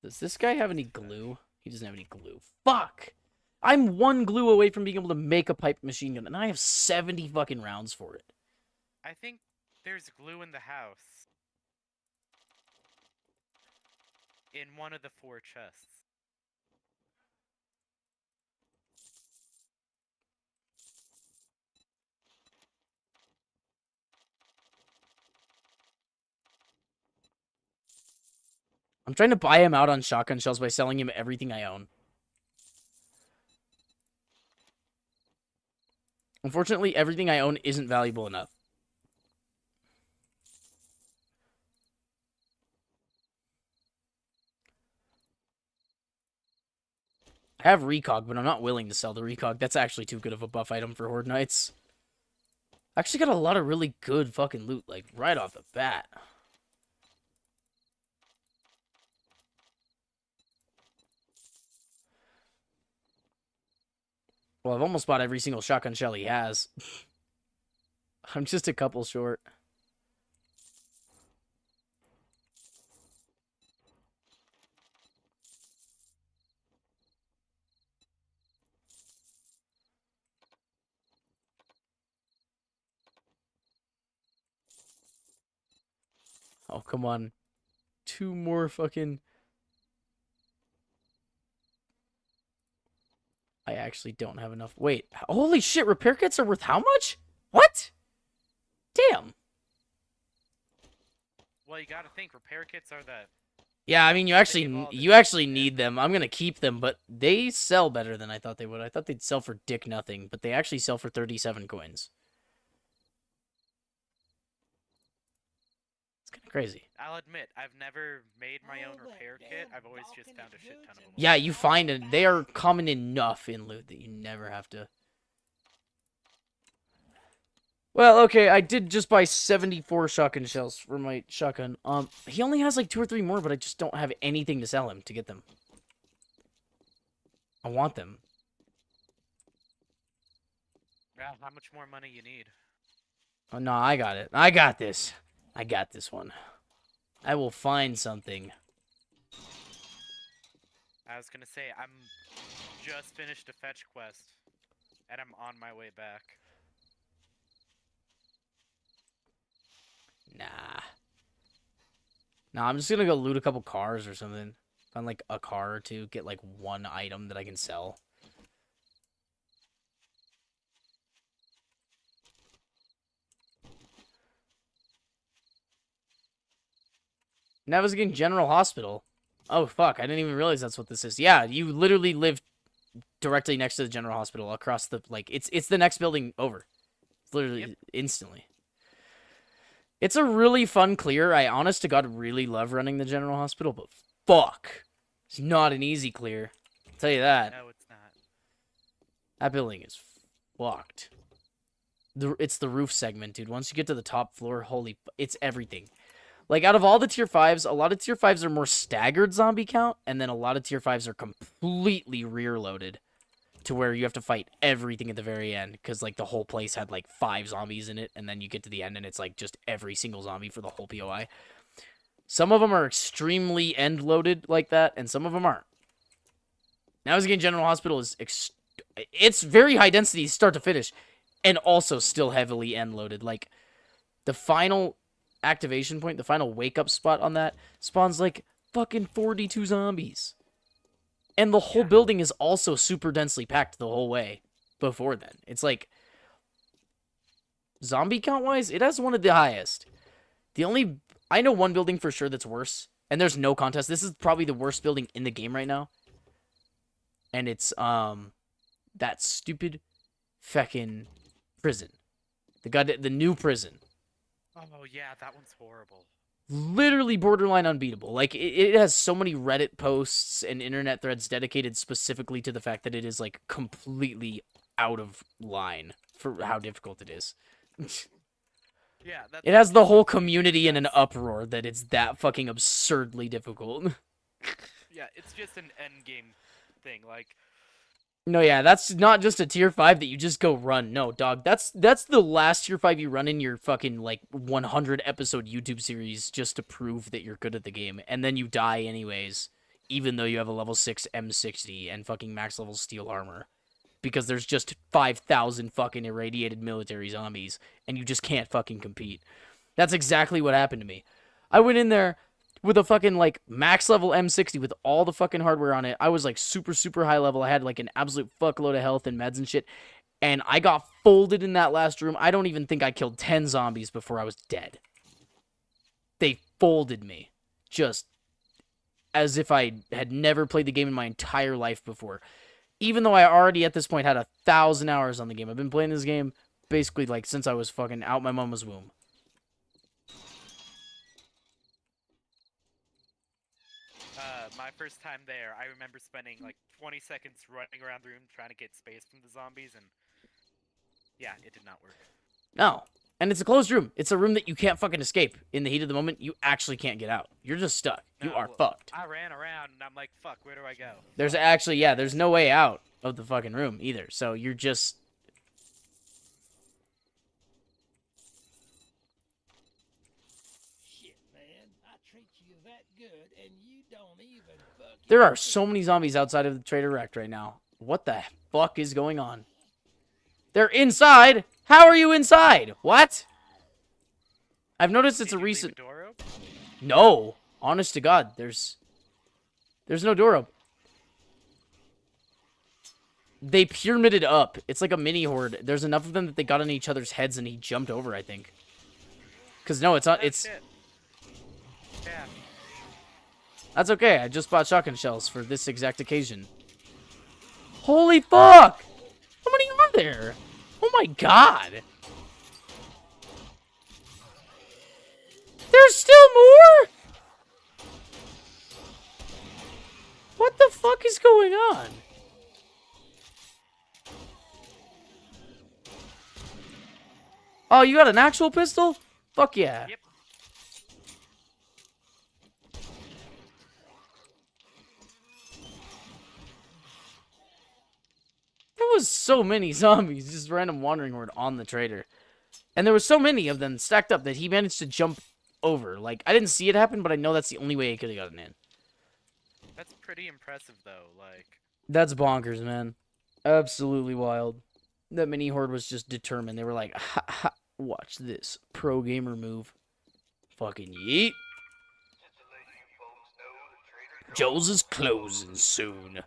Does this guy have any glue? He doesn't have any glue. Fuck! I'm one glue away from being able to make a pipe machine gun, and I have 70 fucking rounds for it. I think there's glue in the house. In one of the 4 chests. I'm trying to buy him out on shotgun shells by selling him everything I own. Unfortunately, everything I own isn't valuable enough. I have recog, but I'm not willing to sell the recog. That's actually too good of a buff item for Horde Knights. I actually got a lot of really good fucking loot, like, right off the bat. Well, I've almost bought every single shotgun shell he has. I'm just a couple short. Oh, come on. 2 more fucking... I actually don't have enough. Wait, holy shit, repair kits are worth how much? What? Damn. Well, you gotta think, repair kits are the... Yeah, I mean, you actually need them. I'm gonna keep them, but they sell better than I thought they would. I thought they'd sell for dick nothing, but they actually sell for 37 coins. It's kind of crazy. I'll admit, I've never made my own repair kit. I've always just found a shit ton of them. Yeah, you find it. They are common enough in loot that you never have to... Well, okay, I did just buy 74 shotgun shells for my shotgun. He only has like 2 or 3 more, but I just don't have anything to sell him to get them. I want them. Yeah, how much more money you need? Oh, no, I got it. I got this. I got this one. I will find something. I was gonna say, I'm just finished a fetch quest, and I'm on my way back. Nah. Nah, I'm just gonna go loot a couple cars or something. Find like a car or two, get like one item that I can sell. Now I was getting General Hospital. Oh, fuck. I didn't even realize that's what this is. Yeah, you literally live directly next to the General Hospital across the, like, it's the next building over. It's literally instantly. It's a really fun clear. I, honest to God, really love running the General Hospital, but fuck. It's not an easy clear. I'll tell you that. No, it's not. That building is fucked. It's the roof segment, dude. Once you get to the top floor, holy... It's everything. Like, out of all the tier 5s, a lot of tier 5s are more staggered zombie count, and then a lot of tier 5s are completely rear-loaded to where you have to fight everything at the very end, because, like, the whole place had, like, 5 zombies in it, and then you get to the end, and it's, like, just every single zombie for the whole POI. Some of them are extremely end-loaded like that, and some of them aren't. Now, again, General Hospital is... It's very high density start to finish, and also still heavily end-loaded. Like, the final... activation point, the final wake-up spot on that, spawns like fucking 42 zombies. And the whole building is also super densely packed the whole way before then. It's like, zombie count-wise, it has one of the highest. The only, I know one building for sure that's worse, and there's no contest. This is probably the worst building in the game right now. And it's, that stupid feckin' prison. The new prison. Oh, yeah, that one's horrible. Literally borderline unbeatable. Like, it has so many Reddit posts and internet threads dedicated specifically to the fact that it is, like, completely out of line for how difficult it is. Yeah, that's... It has the whole community in an uproar that it's that fucking absurdly difficult. Yeah, it's just an endgame thing, like... No, yeah, that's not just a tier 5 that you just go run. No, dog, that's the last tier 5 you run in your fucking, like, 100 episode YouTube series just to prove that you're good at the game. And then you die anyways, even though you have a level 6 M60 and fucking max level steel armor. Because there's just 5,000 fucking irradiated military zombies, and you just can't fucking compete. That's exactly what happened to me. I went in there... with a fucking, like, max level M60 with all the fucking hardware on it. I was, like, super, super high level. I had, like, an absolute fuckload of health and meds and shit. And I got folded in that last room. I don't even think I killed 10 zombies before I was dead. They folded me. Just as if I had never played the game in my entire life before. Even though I already, at this point, had 1,000 hours on the game. I've been playing this game, basically, like, since I was fucking out my mama's womb. My first time there, I remember spending like 20 seconds running around the room trying to get space from the zombies, and yeah, it did not work. No. And it's a closed room. It's a room that you can't fucking escape. In the heat of the moment, you actually can't get out. You're just stuck. You are fucked. I ran around, and I'm like, fuck, where do I go? There's actually, yeah, there's no way out of the fucking room either. So you're just... Shit, man. I treat you that good, and you don't even fucking... There are so many zombies outside of the Trader Rect right now. What the fuck is going on? They're inside? How are you inside? What? I've noticed it's Did a you leave recent... a door open? No. Honest to God, there's no door open. They pyramided up. It's like a mini horde. There's enough of them that they got on each other's heads and he jumped over, I think. Because no, it's not... Oh, It's... shit. Yeah. That's okay. I just bought shotgun shells for this exact occasion. Holy fuck! How many are there? Oh my god! There's still more? What the fuck is going on? Oh, you got an actual pistol? Fuck yeah. Yep. There was so many zombies, just random wandering horde on the trader. And there were so many of them stacked up that he managed to jump over. Like, I didn't see it happen, but I know that's the only way he could have gotten in. That's pretty impressive, though. Like, That's bonkers, man. Absolutely wild. That mini horde was just determined. They were like, ha ha, watch this pro gamer move. Fucking yeet. Joe's is closing soon.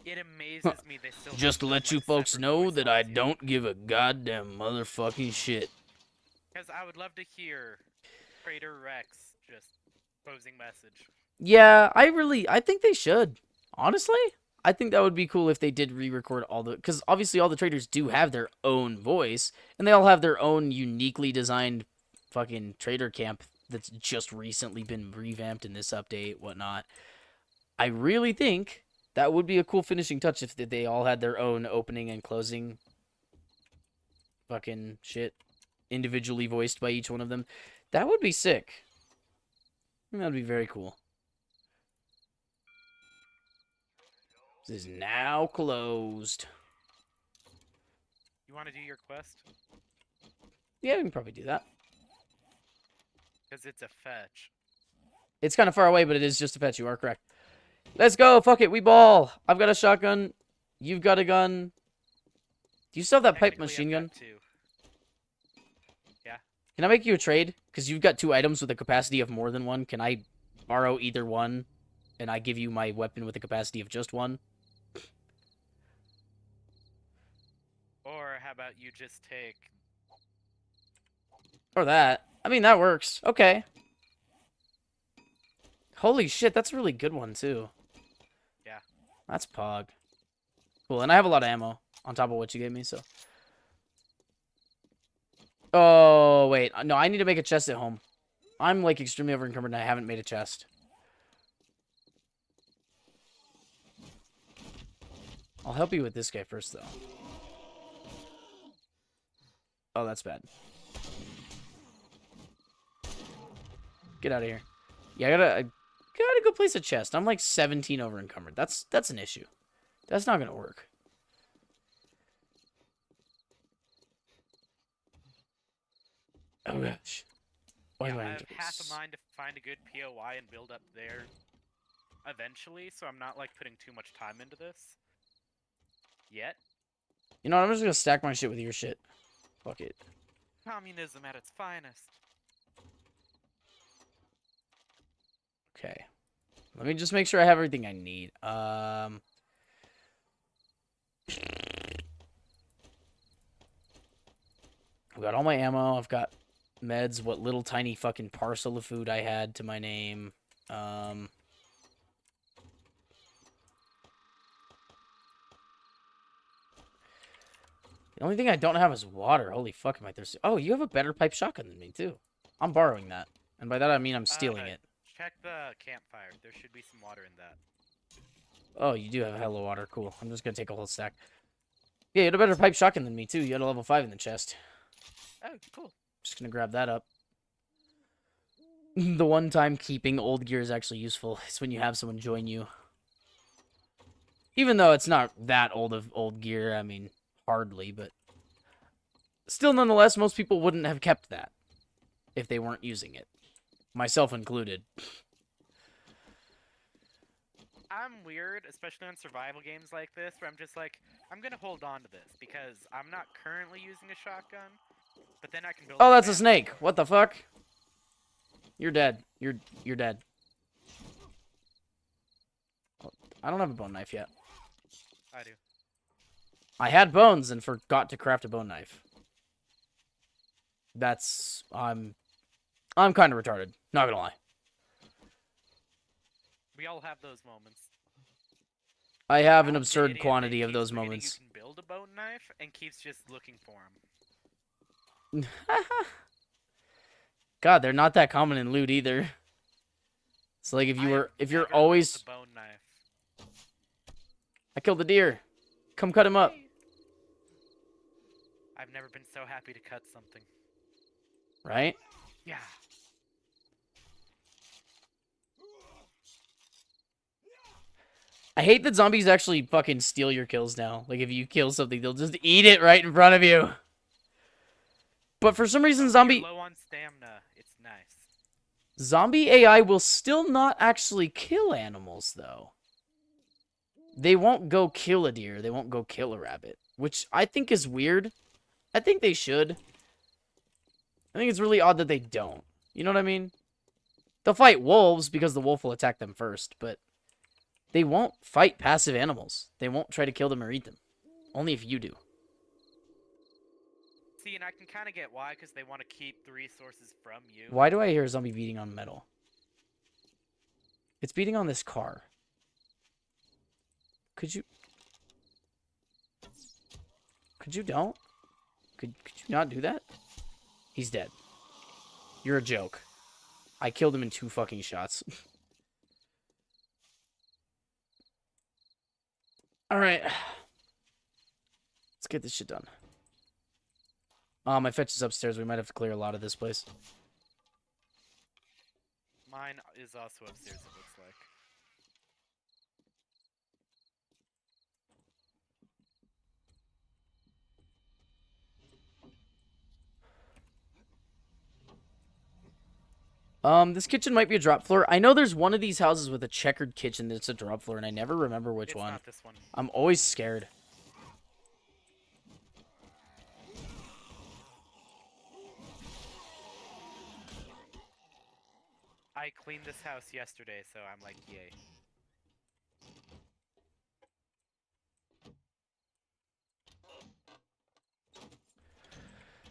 it amazes me they still. Just to haven't let done, you like, folks separate know voice that I lines yet. don't give a goddamn motherfucking shit. Because I would love to hear Trader Rex just posing message. Yeah, I think they should. Honestly, I think that would be cool if they did re-record all the, because obviously all the traders do have their own voice, and they all have their own uniquely designed fucking trader camp that's just recently been revamped in this update, whatnot. I really think that would be a cool finishing touch if they all had their own opening and closing fucking shit, individually voiced by each one of them. That would be sick. I think that'd be very cool. This is now closed. You want to do your quest? Yeah, we can probably do that. Because it's a fetch. It's kind of far away, but it is just a fetch. You are correct. Let's go. Fuck it. We ball. I've got a shotgun. You've got a gun. Do you still have that pipe Technically, machine I've gun? got two. Yeah. Can I make you a trade? Because you've got 2 items with a capacity of more than 1. Can I borrow either one, and I give you my weapon with a capacity of just 1? Or how about you just take... Or that. I mean, that works. Okay. Holy shit, that's a really good one, too. Yeah. That's pog. Cool, and I have a lot of ammo on top of what you gave me, so... Oh, wait. No, I need to make a chest at home. I'm, like, extremely over-encumbered and I haven't made a chest. I'll help you with this guy first, though. Oh, that's bad. Get out of here. Yeah, I gotta go place a chest. I'm like 17 over-encumbered. That's an issue. That's not gonna work. Oh, gosh. Why Yeah, do I I have have half a mind to find a good POI and build up there eventually, so I'm not, like, putting too much time into this. Yet. You know what? I'm just gonna stack my shit with your shit. Fuck it. Communism at its finest. Okay. Let me just make sure I have everything I need. I've got all my ammo. I've got meds. What little tiny fucking parcel of food I had to my name. The only thing I don't have is water. Holy fuck, am I thirsty? Oh, you have a better pipe shotgun than me, too. I'm borrowing that. And by that, I mean I'm stealing it. Check the campfire. There should be some water in that. Oh, you do have a hell of water. Cool. I'm just gonna take a whole stack. Yeah, you had a better pipe shotgun than me, too. You had a level 5 in the chest. Oh, cool. Just gonna grab that up. The one time keeping old gear is actually useful. It's when you have someone join you. Even though it's not that old of old gear, I mean, hardly, but... Still, nonetheless, most people wouldn't have kept that if they weren't using it. Myself included. I'm weird, especially on survival games like this, where I'm just like, I'm gonna hold on to this, because I'm not currently using a shotgun, but then I can build Oh, that's a family. snake. What the fuck? You're dead. You're dead. I don't have a bone knife yet. I do. I had bones and forgot to craft a bone knife. That's... I'm kind of retarded. Not gonna lie. We all have those moments. I have an I'm the absurd idiot that quantity of keeps those forgetting moments. You can build a bone knife and keeps just looking for them. God, they're not that common in loot either. It's like if you're always... A bone knife. I killed the deer. Come cut him up. I've never been so happy to cut something. Right? Yeah. I hate that zombies actually fucking steal your kills now. Like, if you kill something, they'll just eat it right in front of you. But for some reason, When zombie you're low on stamina, it's nice. AI will still not actually kill animals, though. They won't go kill a deer. They won't go kill a rabbit, which I think is weird. I think they should. I think it's really odd that they don't. You know what I mean? They'll fight wolves because the wolf will attack them first, but they won't fight passive animals. They won't try to kill them or eat them. Only if you do. See, and I can kind of get why, because they want to keep the resources from you. Why do I hear a zombie beating on metal? It's beating on this car. Could you don't? Could you not do that? He's dead. You're a joke. I killed him in 2 fucking shots. Alright. Let's get this shit done. My fetch is upstairs. We might have to clear a lot of this place. Mine is also upstairs, it looks like. This kitchen might be a drop floor. I know there's one of these houses with a checkered kitchen that's a drop floor, and I never remember which It's one. not this one. I'm always scared. I cleaned this house yesterday, so I'm like, yay.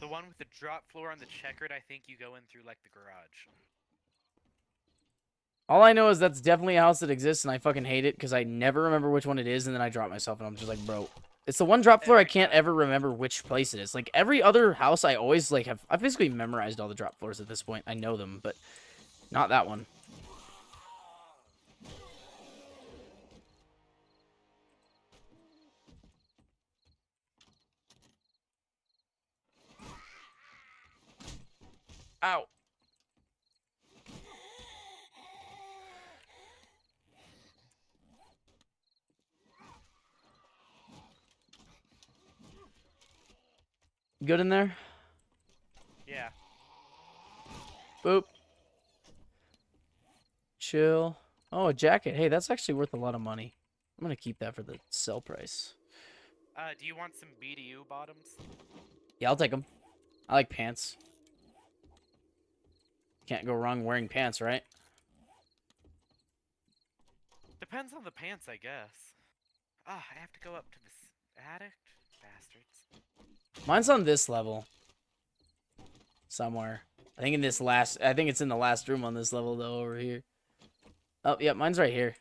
The one with the drop floor on the checkered, I think you go in through, like, the garage. All I know is that's definitely a house that exists, and I fucking hate it because I never remember which one it is, and then I drop myself, and I'm just like, bro. It's the one drop floor I can't ever remember which place it is. Like, every other house I always, like, I've basically memorized all the drop floors at this point. I know them, but not that one. Ow. Good in there? Yeah. Boop. Chill. Oh, a jacket. Hey, that's actually worth a lot of money. I'm gonna keep that for the sell price. Do you want some BDU bottoms? Yeah, I'll take them. I like pants. Can't go wrong wearing pants, right? Depends on the pants, I guess. Ah, I have to go up to this attic? Bastards. Mine's on this level. Somewhere. I think it's in the last room on this level, though, over here. Oh, yeah, mine's right here.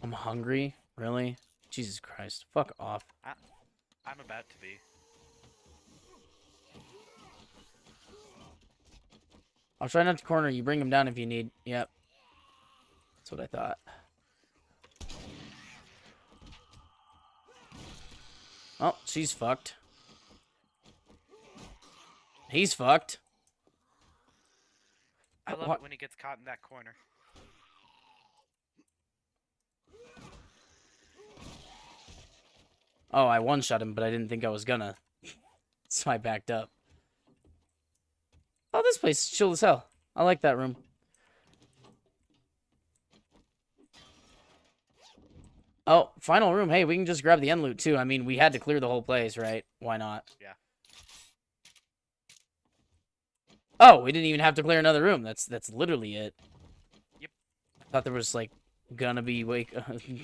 I'm hungry? Really? Jesus Christ. Fuck off. I'm about to be. I'll try not to corner you. Bring him down if you need. Yep. That's what I thought. Oh, she's fucked. He's fucked. I love it when he gets caught in that corner. Oh, I one-shot him, but I didn't think I was gonna. So I backed up. Oh, this place is chill as hell. I like that room. Oh, final room. Hey, we can just grab the end loot, too. I mean, we had to clear the whole place, right? Why not? Yeah. Oh, we didn't even have to clear another room. That's literally it. Yep. I thought there was, like, gonna be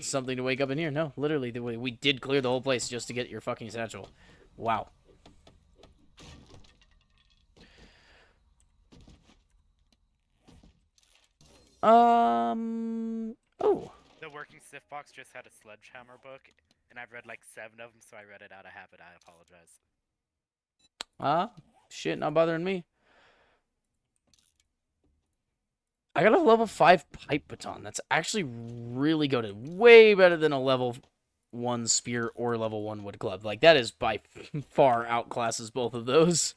something to wake up in here. No, literally, we did clear the whole place just to get your fucking satchel. Wow. Oh. The working stiff box just had a sledgehammer book, and I've read like 7 of them, so I read it out of habit. I apologize. Shit, not bothering me. I got a level 5 pipe baton. That's actually really good. Way better than a level 1 spear or level 1 wood club. Like, that is by far outclasses both of those.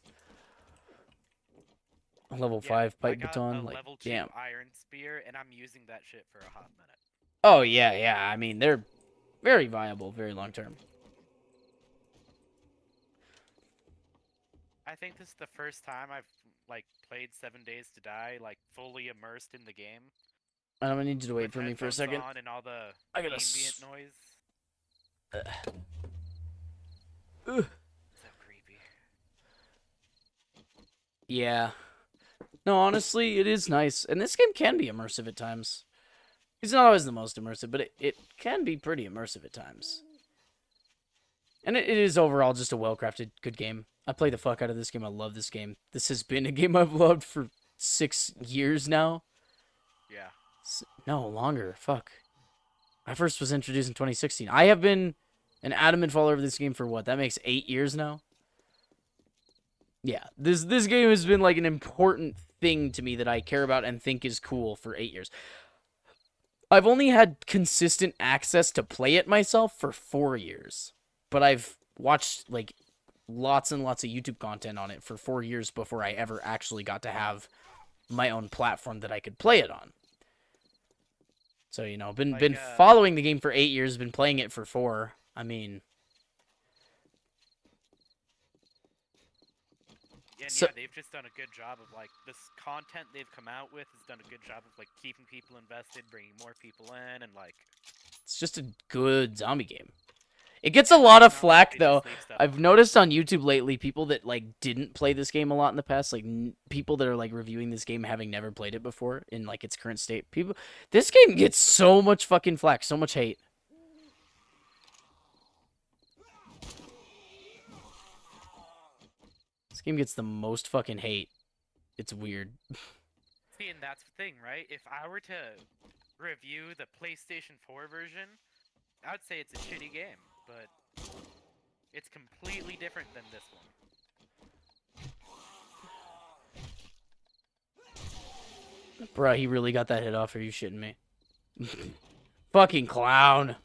A level 5 pipe baton. Like, level 2 damn. iron spear, and I'm using that shit for a hot minute. Oh, yeah. I mean, they're very viable, very long term. I think this is the first time I've like played 7 Days to Die like fully immersed in the game I'm gonna need you to wait with for me for a headphones second. on and all the I gotta. ambient noise. Ugh. So creepy. Yeah. No, honestly, it is nice. And this game can be immersive at times. It's not always the most immersive, but it can be pretty immersive at times. And it is overall just a well-crafted, good game. I play the fuck out of this game. I love this game. This has been a game I've loved for 6 years now. Yeah. No, longer. Fuck. I first was introduced in 2016. I have been an adamant follower of this game for what? That makes 8 years now? Yeah. This game has been like an important thing to me that I care about and think is cool for 8 years. I've only had consistent access to play it myself for 4 years. But I've watched like lots and lots of YouTube content on it for 4 years before I ever actually got to have my own platform that I could play it on. So, you know, been following the game for 8 years, been playing it for 4. I mean, and so, yeah, they've just done a good job of like this content they've come out with has done a good job of like keeping people invested, bringing more people in, and like it's just a good zombie game. It gets a lot of flack, though. I've noticed on YouTube lately, people that, like, didn't play this game a lot in the past, like, people that are, like, reviewing this game having never played it before in, like, its current state. This game gets so much fucking flack, so much hate. This game gets the most fucking hate. It's weird. See, and that's the thing, right? If I were to review the PlayStation 4 version, I would say it's a shitty game, but it's completely different than this one. Bruh, he really got that hit off. Are you shitting me? Fucking clown.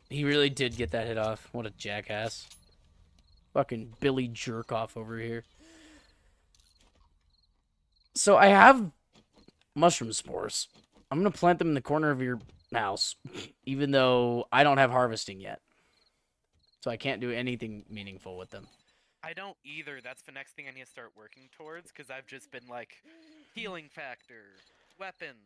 He really did get that hit off. What a jackass. Fucking Billy Jerkoff over here. So I have mushroom spores. I'm going to plant them in the corner of your house, even though I don't have harvesting yet. So I can't do anything meaningful with them. I don't either. That's the next thing I need to start working towards, because I've just been like, healing factor, weapons.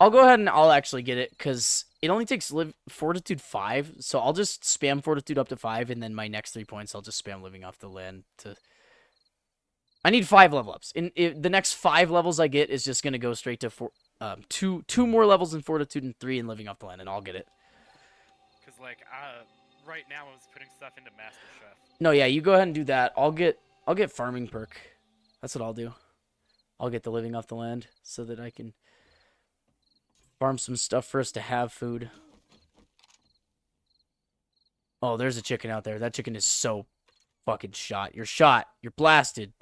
I'll go ahead and I'll actually get it, because it only takes Fortitude 5, so I'll just spam Fortitude up to 5, and then my next 3 points I'll just spam Living Off the Land to... I need 5 level ups. The next 5 levels I get is just going to go straight to two more levels in Fortitude and 3 in Living Off the Land, and I'll get it. Because, like, right now I was putting stuff into Master Chef. No, yeah, you go ahead and do that. I'll get Farming Perk. That's what I'll do. I'll get the Living Off the Land so that I can farm some stuff for us to have food. Oh, there's a chicken out there. That chicken is so fucking shot. You're shot. You're blasted.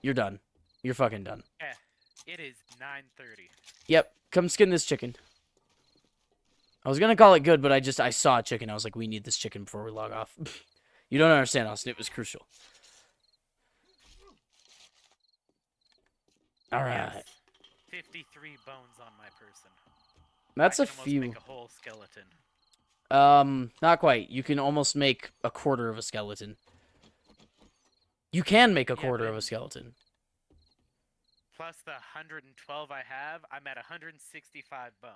You're done. You're fucking done. Yeah, it is 9:30. Yep, come skin this chicken. I was gonna call it good, but I saw a chicken. I was like, we need this chicken before we log off. You don't understand, Austin. It was crucial. All right. Yes. 53 bones on my person. That's I a can almost few. Make a whole skeleton. Not quite. You can almost make a quarter of a skeleton. You can make a quarter of a skeleton. Plus the 112 I have, I'm at 165 bones.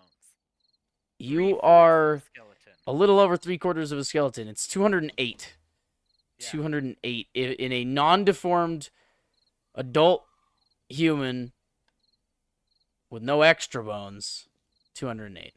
You are Skeleton. a little over 3/4 of a skeleton. It's 208. Yeah. 208 in a non-deformed adult human with no extra bones. 208.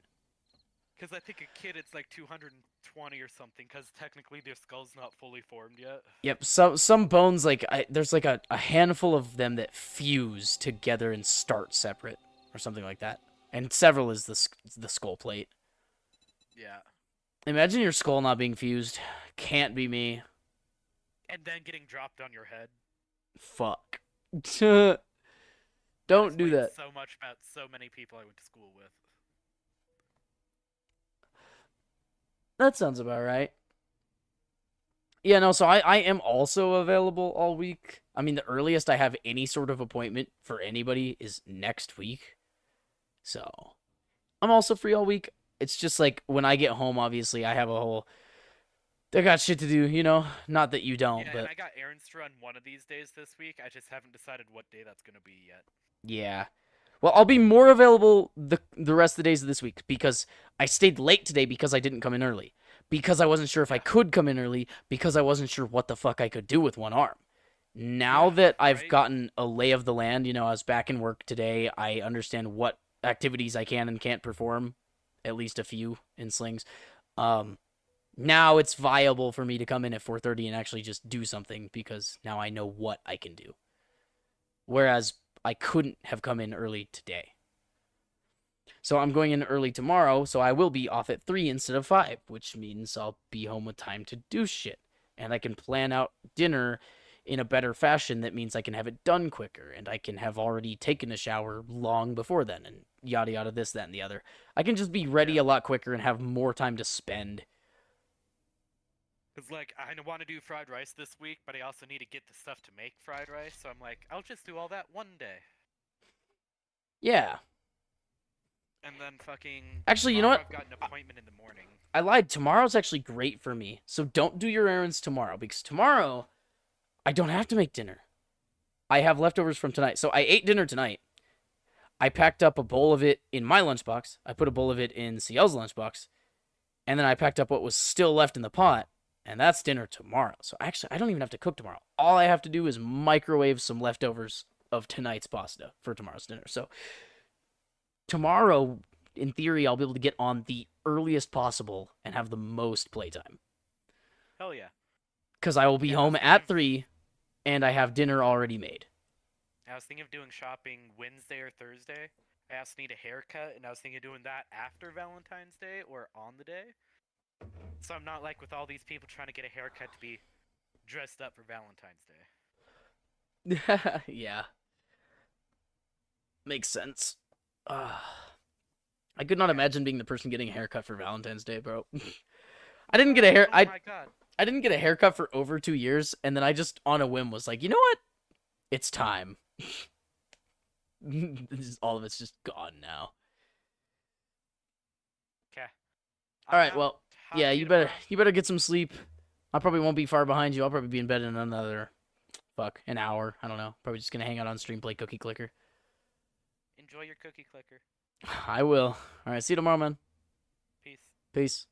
Because I think a kid, it's like 220 or something. Because technically their skull's not fully formed yet. Yep. Some bones, like there's like a handful of them that fuse together and start separate or something like that. And several is the skull plate. Yeah. Imagine your skull not being fused. Can't be me. And then getting dropped on your head. Fuck. Don't do that. So much about so many people I went to school with. That sounds about right. Yeah, no, so I am also available all week. I mean, the earliest I have any sort of appointment for anybody is next week. So, I'm also free all week. It's just like when I get home, obviously, I have a whole I got shit to do, you know? Not that you don't, Yeah, and but I got errands to run one of these days this week. I just haven't decided what day that's gonna be yet. yeah. Well, I'll be more available the rest of the days of this week because I stayed late today because I didn't come in early. Because I wasn't sure if I Yeah. could come in early because I wasn't sure what the fuck I could do with one arm. Now Yeah, that I've right? gotten a lay of the land, I was back in work today, I understand what activities I can and can't perform, at least a few in slings. Um Now it's viable for me to come in at 4:30 and actually just do something because now I know what I can do. Whereas I couldn't have come in early today. So I'm going in early tomorrow, so I will be off at 3 instead of 5, which means I'll be home with time to do shit. And I can plan out dinner in a better fashion that means I can have it done quicker and I can have already taken a shower long before then and yada yada this, that, and the other. I can just be ready Yeah. a lot quicker and have more time to spend. Cause like I want to do fried rice this week, but I also need to get the stuff to make fried rice. So I'm like, I'll just do all that one day, Yeah. and then fucking Actually, you know tomorrow what? I've got an appointment in the morning. I lied. Tomorrow's actually great for me. So don't do your errands tomorrow because tomorrow I don't have to make dinner. I have leftovers from tonight. So I ate dinner tonight. I packed up a bowl of it in my lunchbox. I put a bowl of it in CL's lunchbox. And then I packed up what was still left in the pot. And that's dinner tomorrow. So actually, I don't even have to cook tomorrow. All I have to do is microwave some leftovers of tonight's pasta for tomorrow's dinner. So tomorrow, in theory, I'll be able to get on the earliest possible and have the most playtime. Hell yeah. Because I will be Yeah, I home was at thinking 3 and I have dinner already made. I was thinking of doing shopping Wednesday or Thursday. I also need a haircut, and I was thinking of doing that after Valentine's Day or on the day. So I'm not like with all these people trying to get a haircut to be dressed up for Valentine's Day. Yeah. Makes sense. I could not imagine being the person getting a haircut for Valentine's Day, bro. I didn't get a hair. Oh my god. I didn't get a haircut for over 2 years, and then I just on a whim was like, you know what? It's time. All of it's just gone now. Okay. All right, well, yeah, you better get some sleep. I probably won't be far behind you. I'll probably be in bed in another an hour. I don't know. Probably just gonna hang out on stream, play Cookie Clicker. Enjoy your cookie clicker. I will. All right, see you tomorrow, man. Peace. Peace.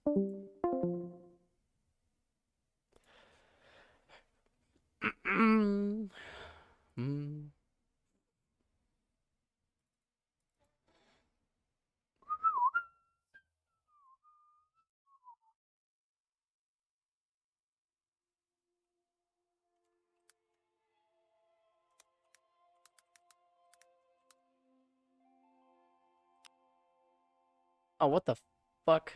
Oh, what the fuck?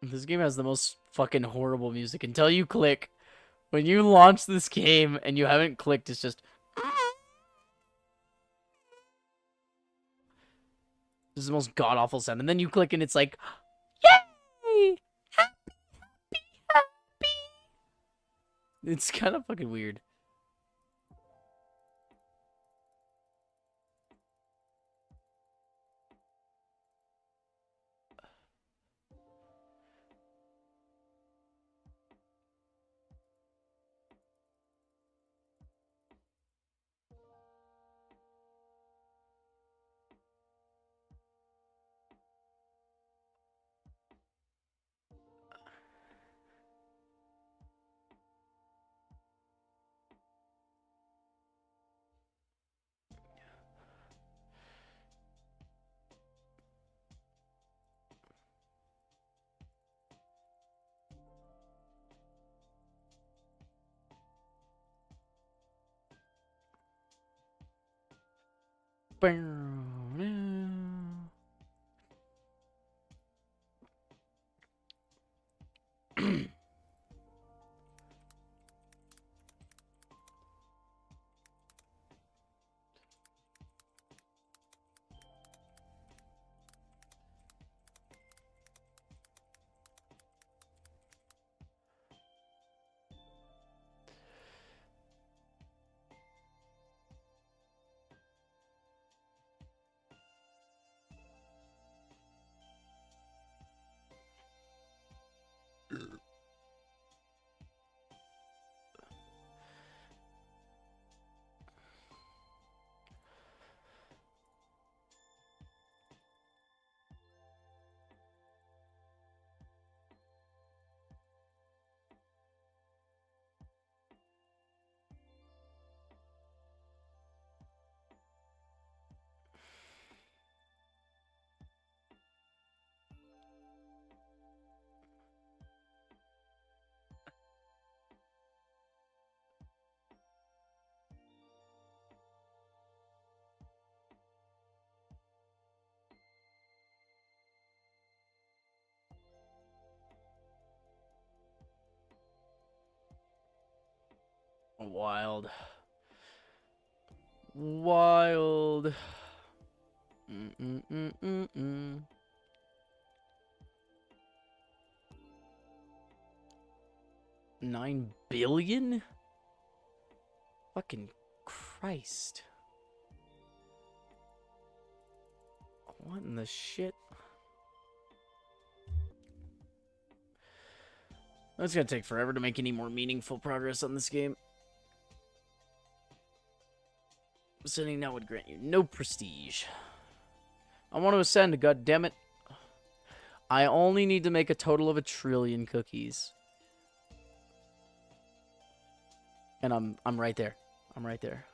This game has the most fucking horrible music until you click. When you launch this game and you haven't clicked, it's just. This is the most god awful sound. And then you click and it's like, yay! Happy, happy, happy. It's kind of fucking weird. Wild. Wild. Mm-mm-mm-mm-mm. $9 billion? Fucking Christ. What in the shit? It's gonna take forever to make any more meaningful progress on this game. Ascending now would grant you no prestige. I want to ascend, goddammit. I only need to make a total of 1 trillion cookies. And I'm right there. I'm right there.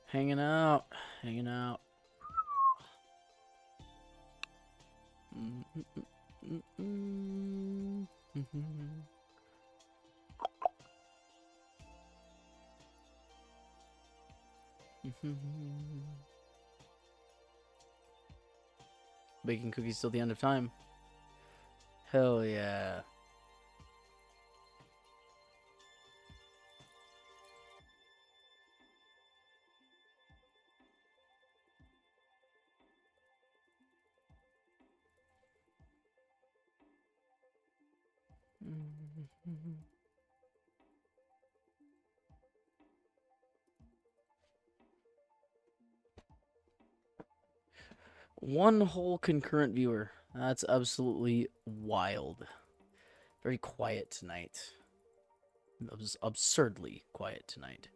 Hanging out. Hanging out. Baking cookies till the end of time. Hell yeah. One whole concurrent viewer. That's absolutely wild. Very quiet tonight. Absurdly quiet tonight.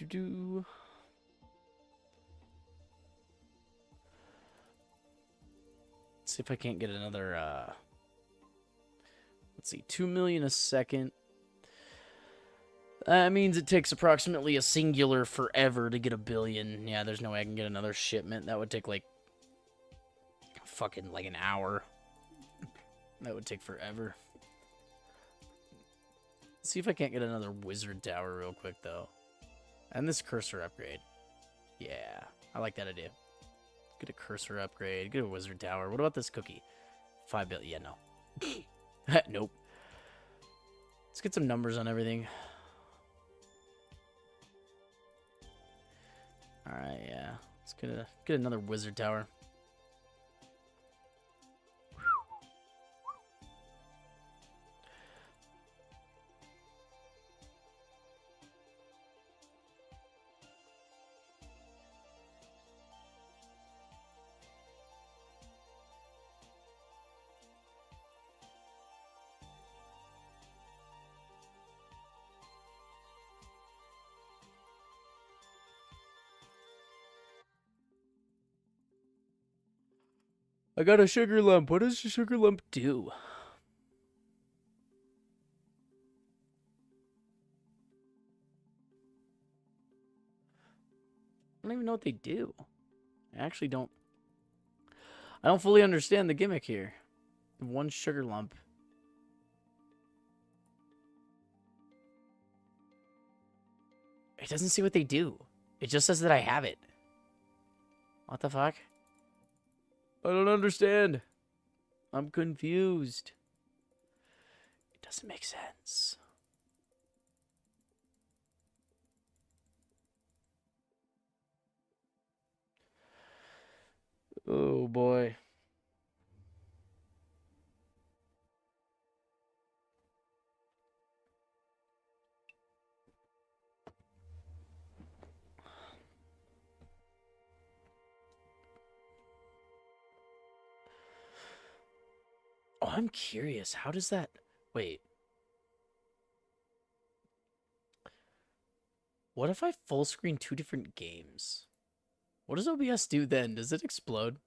Do. Let's see if I can't get another, let's see, 2 million a second. That means it takes approximately a singular forever to get 1 billion. Yeah, there's no way I can get another shipment. That would take, like, fucking, like, an hour. That would take forever. Let's see if I can't get another wizard tower real quick, though. And this cursor upgrade. Yeah, I like that idea. Get a cursor upgrade. Get a wizard tower. What about this cookie? 5 billion. Yeah, no. Nope. Let's get some numbers on everything. Alright, yeah. Let's get another wizard tower. I got a sugar lump. What does the sugar lump do? I don't even know what they do. I actually don't. I don't fully understand the gimmick here. 1 sugar lump. It doesn't say what they do. It just says that I have it. What the fuck? I don't understand. I'm confused. It doesn't make sense. Oh boy. Oh, I'm curious. How does that... Wait. What if I full screen 2 different games? What does OBS do then? Does it explode?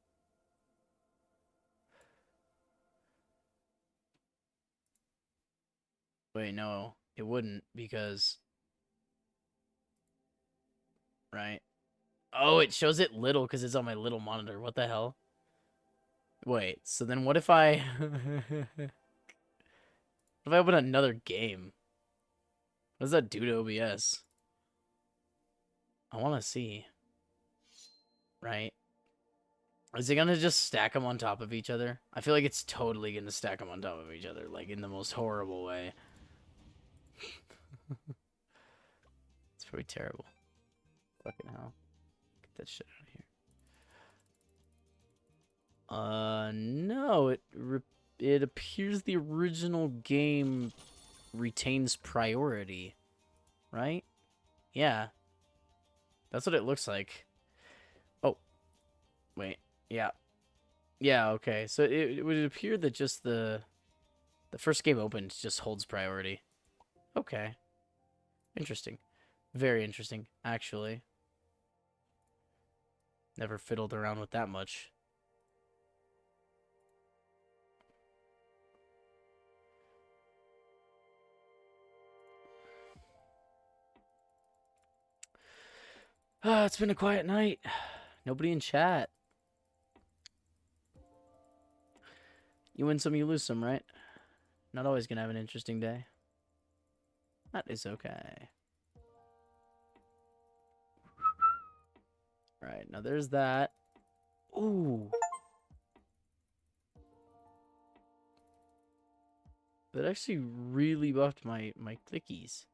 Wait, no, it wouldn't because right. Oh, it shows it little because it's on my little monitor. What the hell? Wait, so then what if I if I open another game? What does that do to OBS? I want to see. Right? Is it gonna just stack them on top of each other? I feel like it's totally gonna stack them on top of each other, like in the most horrible way. It's probably terrible. Fucking hell. Get that shit out of here. No, it appears the original game retains priority, right? Yeah, that's what it looks like. Oh, wait, yeah, yeah. Okay, so it would appear that just the first game opened just holds priority. Okay, interesting, very interesting, actually. Never fiddled around with that much. It's been a quiet night. Nobody in chat. You win some, you lose some, right? Not always gonna have an interesting day. That is okay. Right, now there's that. Ooh. That actually really buffed my clickies.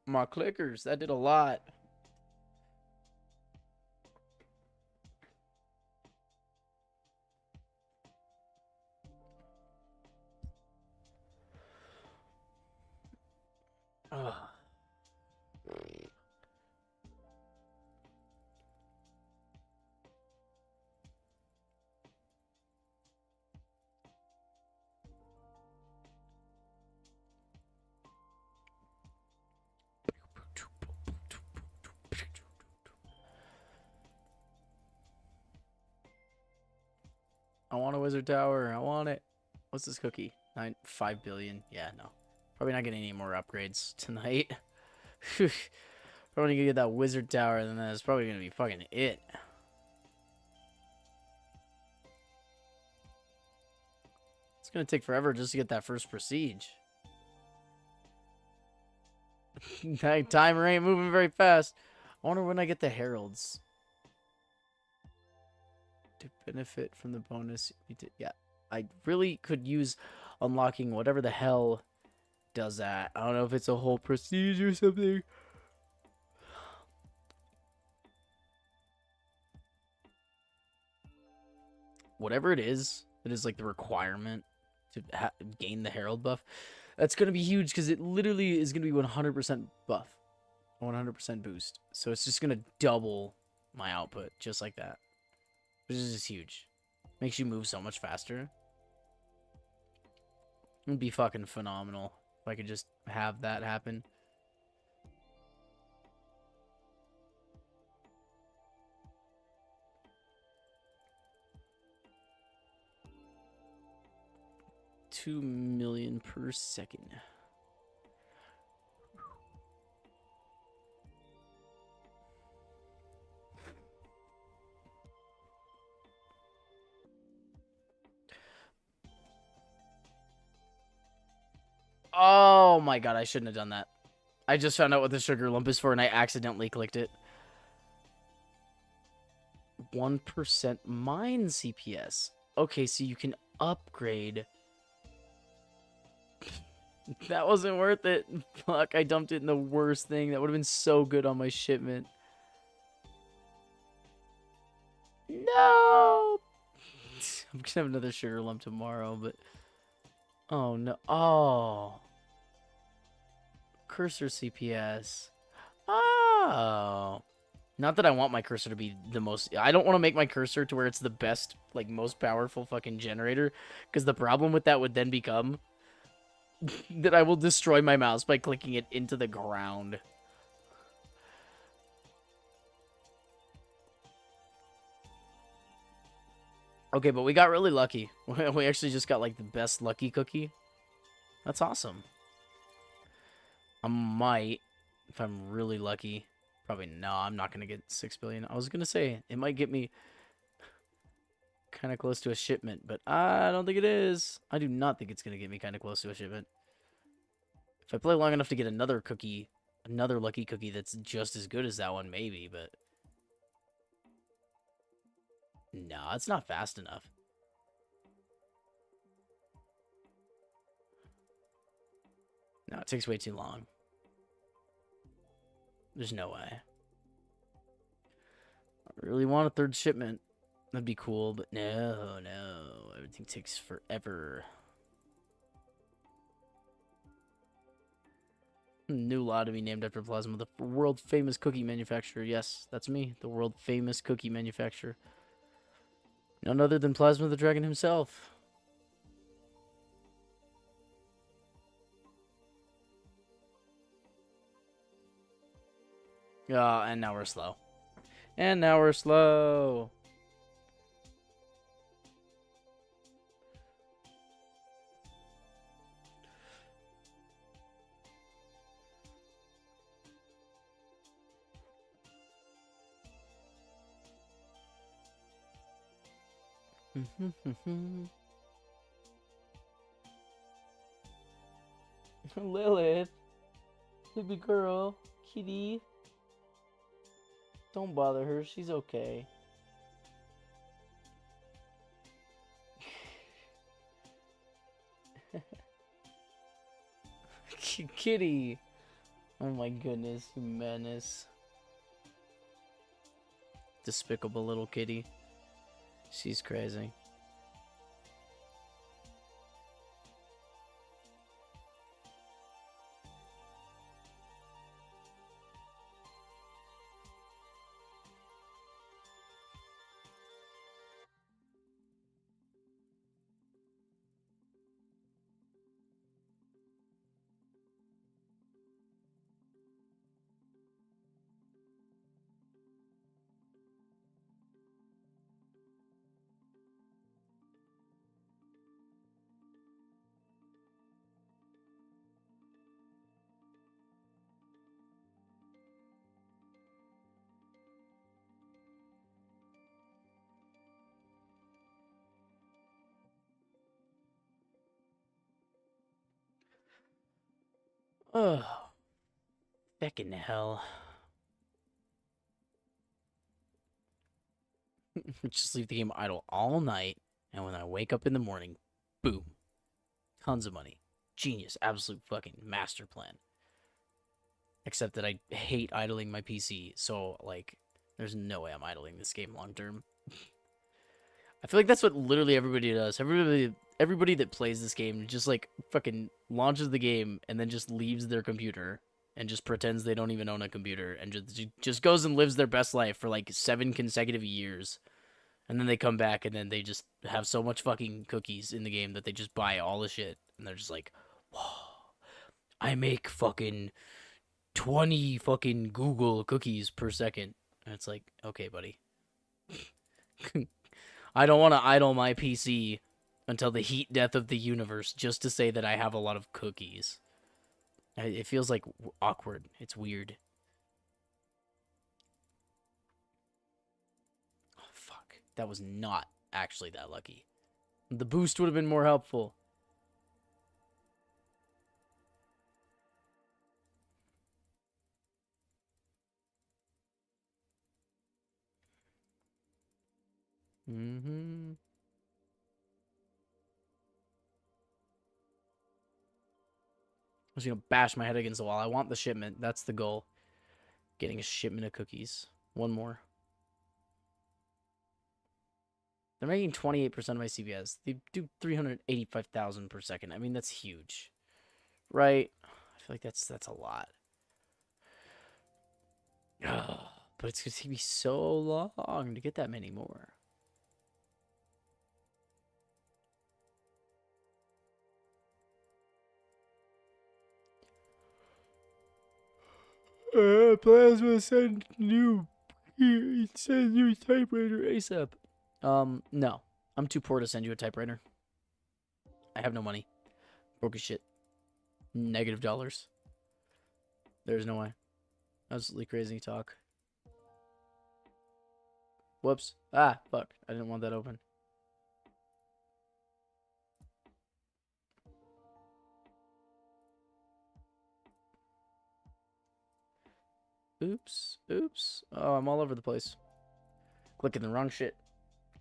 My clickers, that did a lot. Ugh. I want a wizard tower. I want it. What's this cookie? 5 billion. Yeah, no. Probably not getting any more upgrades tonight. Probably gonna get that wizard tower, and then that's probably gonna be fucking it. It's gonna take forever just to get that first prestige. That timer ain't moving very fast. I wonder when I get the heralds. To benefit from the bonus, yeah, I really could use unlocking whatever the hell does that. I don't know if it's a whole prestige or something. Whatever it is like the requirement to gain the herald buff. That's gonna be huge because it literally is gonna be 100% buff, 100% boost. So it's just gonna double my output just like that, which is just huge. Makes you move so much faster. It'd be fucking phenomenal if I could just have that happen. $2 million per second. Oh my god, I shouldn't have done that. I just found out what the sugar lump is for and I accidentally clicked it. 1% mine CPS. Okay, so you can upgrade. That wasn't worth it. Fuck, I dumped it in the worst thing. That would have been so good on my shipment. No! I'm gonna have another sugar lump tomorrow, but... Oh, no. Oh. Cursor CPS. Oh. Not that I want my cursor to be the most... I don't want to make my cursor to where it's the best, like, most powerful fucking generator. Because the problem with that would then become... that I will destroy my mouse by clicking it into the ground. Okay, but we got really lucky. We actually just got, like, the best lucky cookie. That's awesome. I might, if I'm really lucky. Probably no, I'm not gonna get 6 billion. I was gonna say it might get me kind of close to a shipment, but I don't think it is. I do not think it's gonna get me kind of close to a shipment. If I play long enough to get another cookie, another lucky cookie that's just as good as that one, maybe, but no, it's not fast enough. No, it takes way too long. There's no way. I really want a third shipment. That'd be cool, but no, no. Everything takes forever. New law to be named after Plasma, the world famous cookie manufacturer. Yes, that's me, the world famous cookie manufacturer. None other than Plasma the Dragon himself. And now we're slow. And now we're slow. Lilith, baby girl, kitty. Don't bother her, she's okay. Kitty. Oh my goodness, you menace. Despicable little kitty. She's crazy. Oh, feckin' hell. Just leave the game idle all night, and when I wake up in the morning, boom. Tons of money. Genius. Absolute fucking master plan. Except that I hate idling my PC, so, like, there's no way I'm idling this game long term. I feel like that's what literally everybody does. Everybody that plays this game just, like, fucking launches the game and then just leaves their computer and just pretends they don't even own a computer and just goes and lives their best life for, like, 7 consecutive years. And then they come back and then they just have so much fucking cookies in the game that they just buy all the shit. And they're just like, whoa, I make fucking 20 fucking Google cookies per second. And it's like, okay, buddy. I don't want to idle my PC until the heat death of the universe just to say that I have a lot of cookies. It feels like awkward. It's weird. Oh, fuck. That was not actually that lucky. The boost would have been more helpful. Mm-hmm. I was gonna bash my head against the wall. I want the shipment. That's the goal. Getting a shipment of cookies. One more. They're making 28% of my CPS. They do 385,000 per second. I mean, that's huge. Right? I feel like that's a lot. But it's going to take me so long to get that many more. Plasma send new typewriter ASAP. No. I'm too poor to send you a typewriter. I have no money. Broke as shit. Negative dollars. There's no way. Absolutely crazy talk. Whoops. Ah, fuck. I didn't want that open. Oops. Oops. Oh, I'm all over the place. Clicking the wrong shit.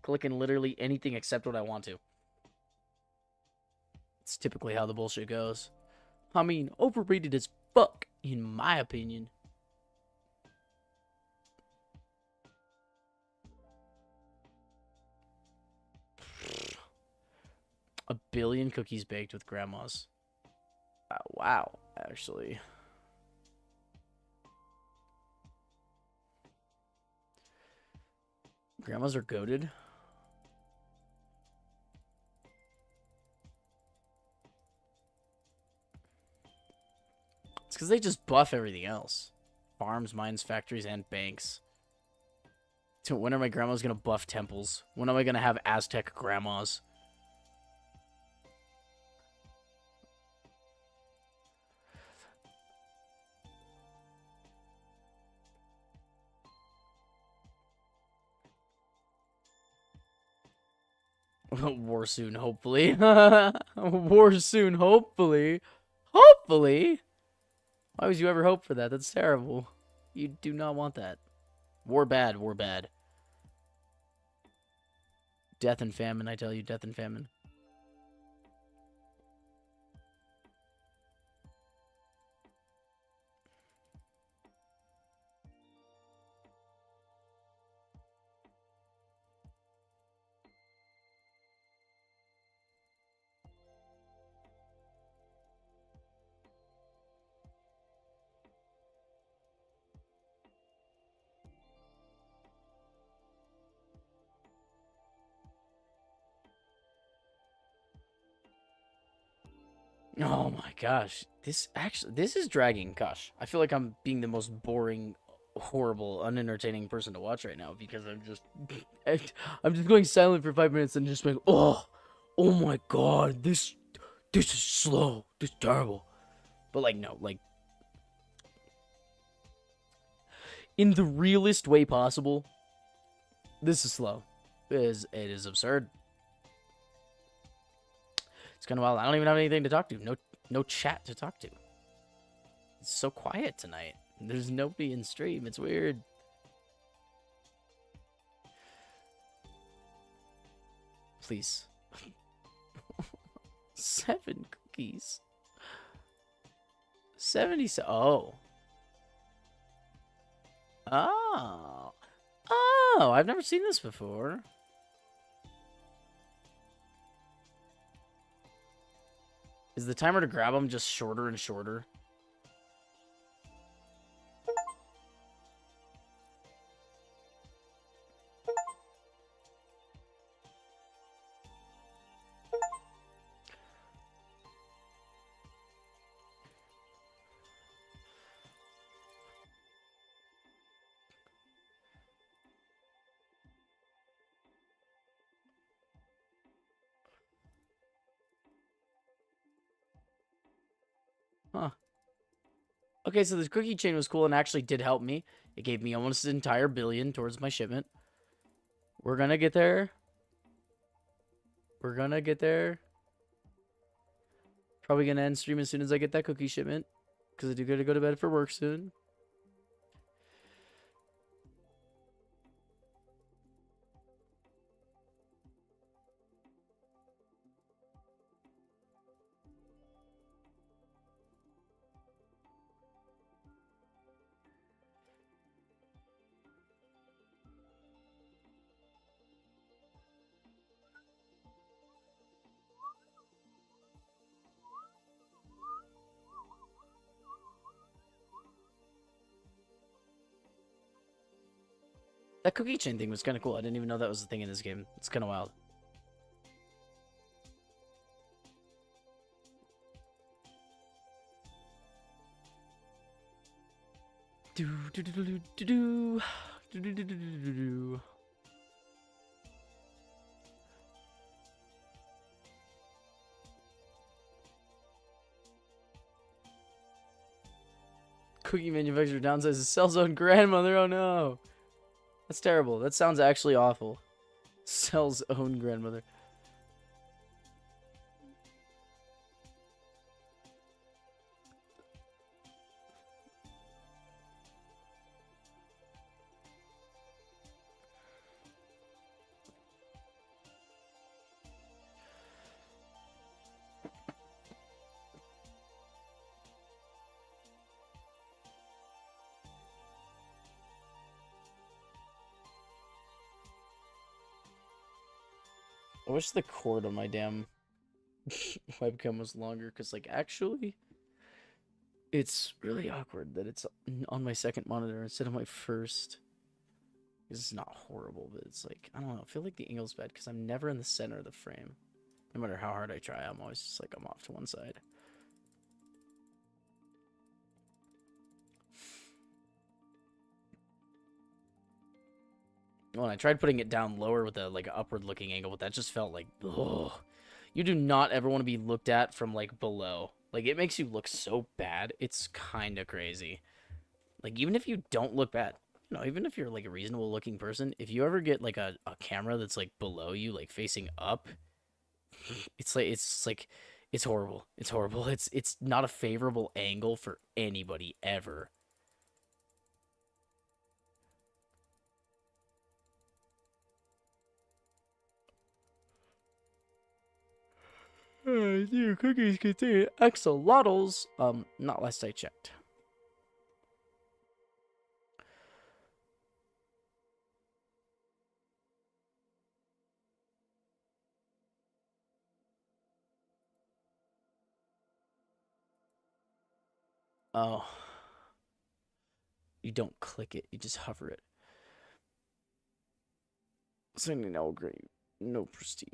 Clicking literally anything except what I want to. It's typically how the bullshit goes. I mean, overrated as fuck, in my opinion. A billion cookies baked with grandmas. Wow, actually. Grandmas are goated. It's because they just buff everything else. Farms, mines, factories, and banks. So when are my grandmas gonna buff temples? When am I gonna have Aztec grandmas? War soon, hopefully. War soon, hopefully. Hopefully. Why would you ever hope for that? That's terrible. You do not want that. War bad, war bad. Death and famine, I tell you, death and famine. Oh my gosh. This is dragging. Gosh, I feel like I'm being the most boring, horrible, unentertaining person to watch right now because I'm just going silent for 5 minutes and just like, oh my god, this is slow. This is terrible. But like, no, like, in the realest way possible, this is slow. It is absurd. It's kind of wild. I don't even have anything to talk to. No chat to talk to. It's so quiet tonight. There's nobody in stream. It's weird. Please. 7 cookies. 70. Oh. Oh. Oh, I've never seen this before. Is the timer to grab them just shorter and shorter? Huh. Okay, so this cookie chain was cool and actually did help me. It gave me almost an entire billion towards my shipment. We're gonna get there. We're gonna get there. Probably gonna end stream as soon as I get that cookie shipment. Because I do gotta go to bed for work soon. That cookie chain thing was kind of cool. I didn't even know that was a thing in this game. It's kind of wild. Do do do do do do do do do do do do. Cookie manufacturer downsizes Cell's own grandmother. Oh no. That's terrible. That sounds actually awful. Cell's own grandmother. I wish the cord on my damn webcam was longer, because, like, actually, it's really awkward that it's on my second monitor instead of my first. It's not horrible, but it's like, I don't know, I feel like the angle's bad because I'm never in the center of the frame. No matter how hard I try, I'm always just like, I'm off to one side. When I tried putting it down lower with a like upward looking angle, but that just felt like, ugh. You do not ever want to be looked at from like below. Like, it makes you look so bad. It's kind of crazy. Like, even if you don't look bad, you know, even if you're like a reasonable looking person, if you ever get like a camera that's like below you, like facing up, it's horrible. It's horrible. It's not a favorable angle for anybody ever. Your cookies contain axolotls. Not last I checked. Oh. You don't click it, you just hover it. Sending no grade, no prestige.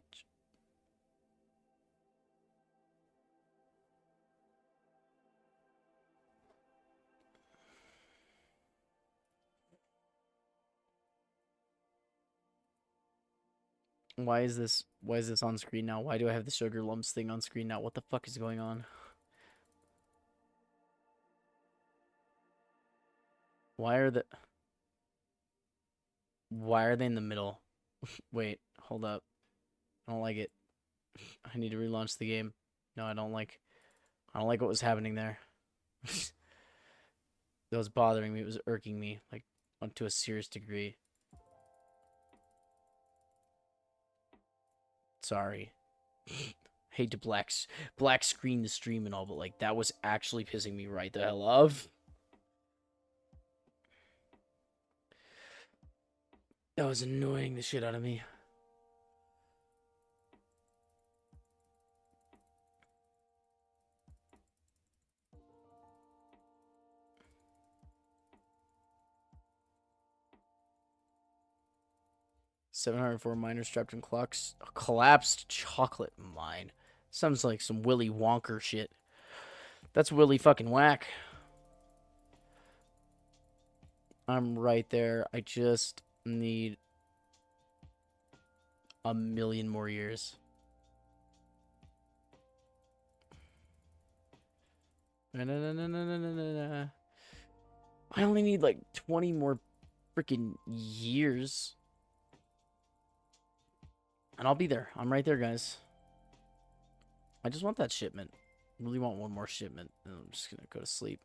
Why is this on screen now? Why do I have the sugar lumps thing on screen now? What the fuck is going on? Why are they in the middle? Wait, hold up. I don't like it. I need to relaunch the game. No, I don't like what was happening there. That was bothering me. It was irking me, like, to a serious degree. Sorry. Hate to black screen the stream and all, but like, that was actually pissing me right the hell off. That was annoying the shit out of me. $704 miners trapped in clocks. A collapsed chocolate mine. Sounds like some Willy Wonka shit. That's Willy fucking whack. I'm right there. I just need a million more years. I only need like 20 more freaking years. And I'll be there. I'm right there, guys. I just want that shipment. I really want one more shipment. And I'm just gonna go to sleep.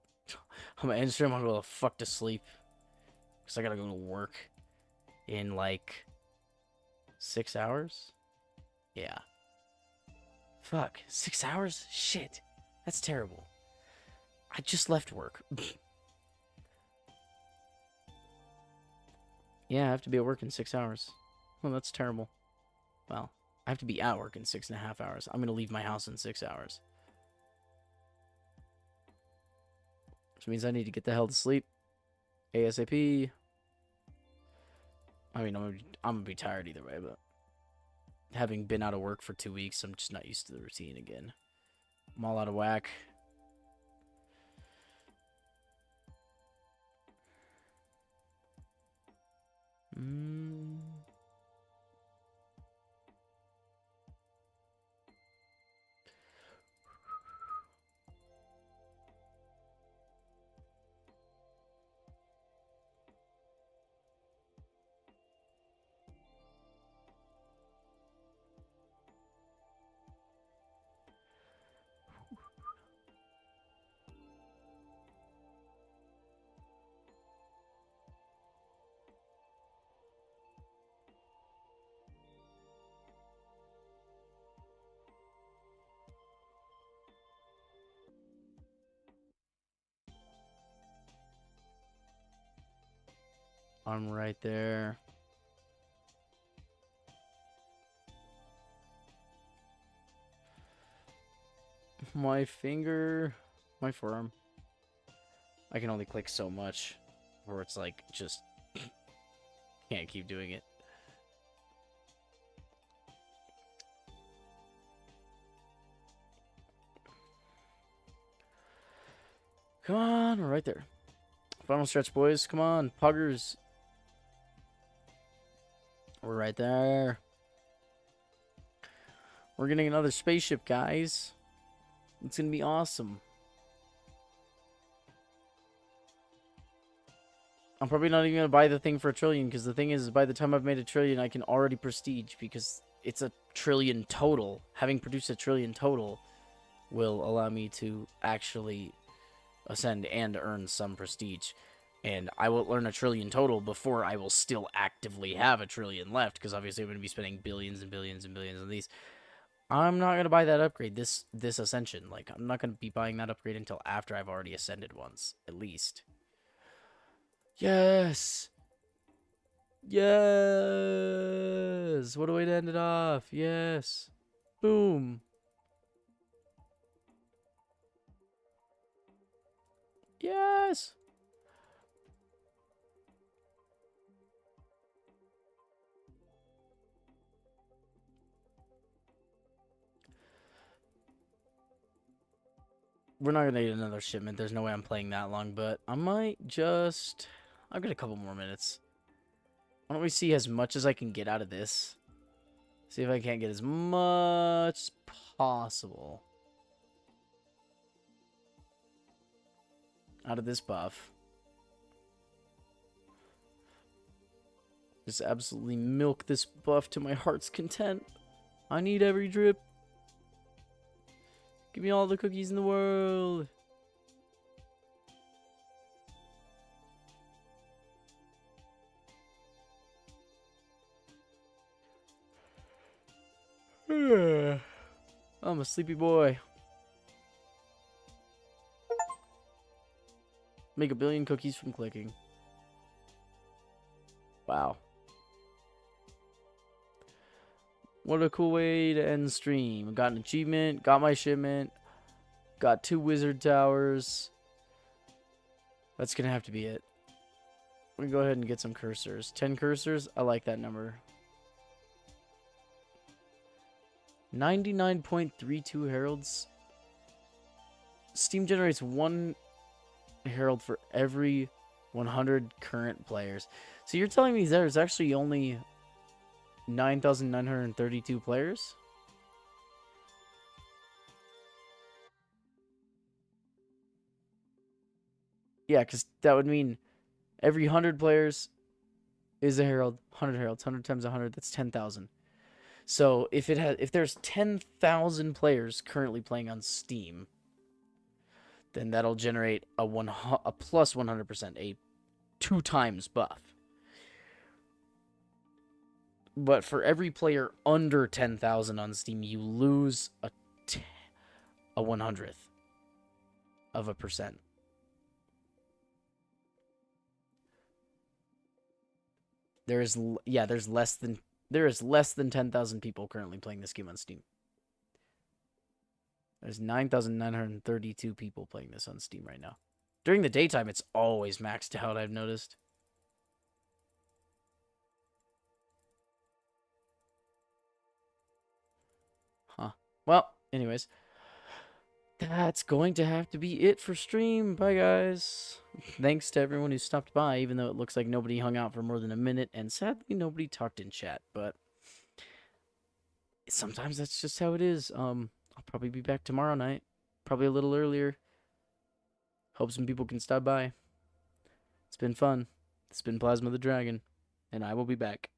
I'm gonna end stream. I'm gonna go the fuck to sleep. Because I gotta go to work in like 6 hours. Yeah. Fuck. 6 hours? Shit. That's terrible. I just left work. Yeah, I have to be at work in 6 hours. Well, that's terrible. Well, I have to be at work in 6.5 hours. I'm gonna leave my house in 6 hours. Which means I need to get the hell to sleep. ASAP. I mean, I'm gonna be tired either way, but having been out of work for 2 weeks, I'm just not used to the routine again. I'm all out of whack. I'm right there. My finger, my forearm. I can only click so much, or it's like just can't keep doing it. Come on, we're right there. Final stretch, boys. Come on, puggers. We're right there. We're getting another spaceship, guys. It's gonna be awesome. I'm probably not even gonna buy the thing for a trillion, because the thing is, by the time I've made a trillion, I can already prestige, because it's a trillion total. Having produced a trillion total will allow me to actually ascend and earn some prestige. And I will earn a trillion total before I will still actively have a trillion left, because obviously I'm going to be spending billions and billions and billions on these. I'm not going to buy that upgrade this ascension. Like, I'm not going to be buying that upgrade until after I've already ascended once, at least. Yes! Yes! What a way to end it off. Yes. Boom. Yes! We're not going to need another shipment. There's no way I'm playing that long, but I might just... I'll get a couple more minutes. Why don't we see as much as I can get out of this? See if I can't get as much as possible out of this buff. Just absolutely milk this buff to my heart's content. I need every drip. Give me all the cookies in the world. I'm a sleepy boy. Make a billion cookies from clicking. Wow. What a cool way to end stream. Got an achievement, got my shipment, got 2 wizard towers. That's gonna have to be it. We can go ahead and get some cursors. 10 cursors, I like that number. 99.32 heralds. Steam generates 1 herald for every 100 current players. So you're telling me there's actually only 9,932 players? Yeah, because that would mean every 100 players is a herald. 100 heralds. 100 times 100, that's 10,000. So if there's 10,000 players currently playing on Steam, then that'll generate a plus 100%, a 2 times buff. But for every player under 10,000 on Steam, you lose a 100th of a percent. There is less than 10,000 people currently playing this game on Steam. There's 9,932 people playing this on Steam right now. During the daytime, it's always maxed out, I've noticed. Huh. Well, anyways. That's going to have to be it for stream. Bye, guys. Thanks to everyone who stopped by, even though it looks like nobody hung out for more than a minute, and sadly, nobody talked in chat, but sometimes that's just how it is. I'll probably be back tomorrow night, probably a little earlier. Hope some people can stop by. It's been fun. It's been Plasma the Dragon, and I will be back.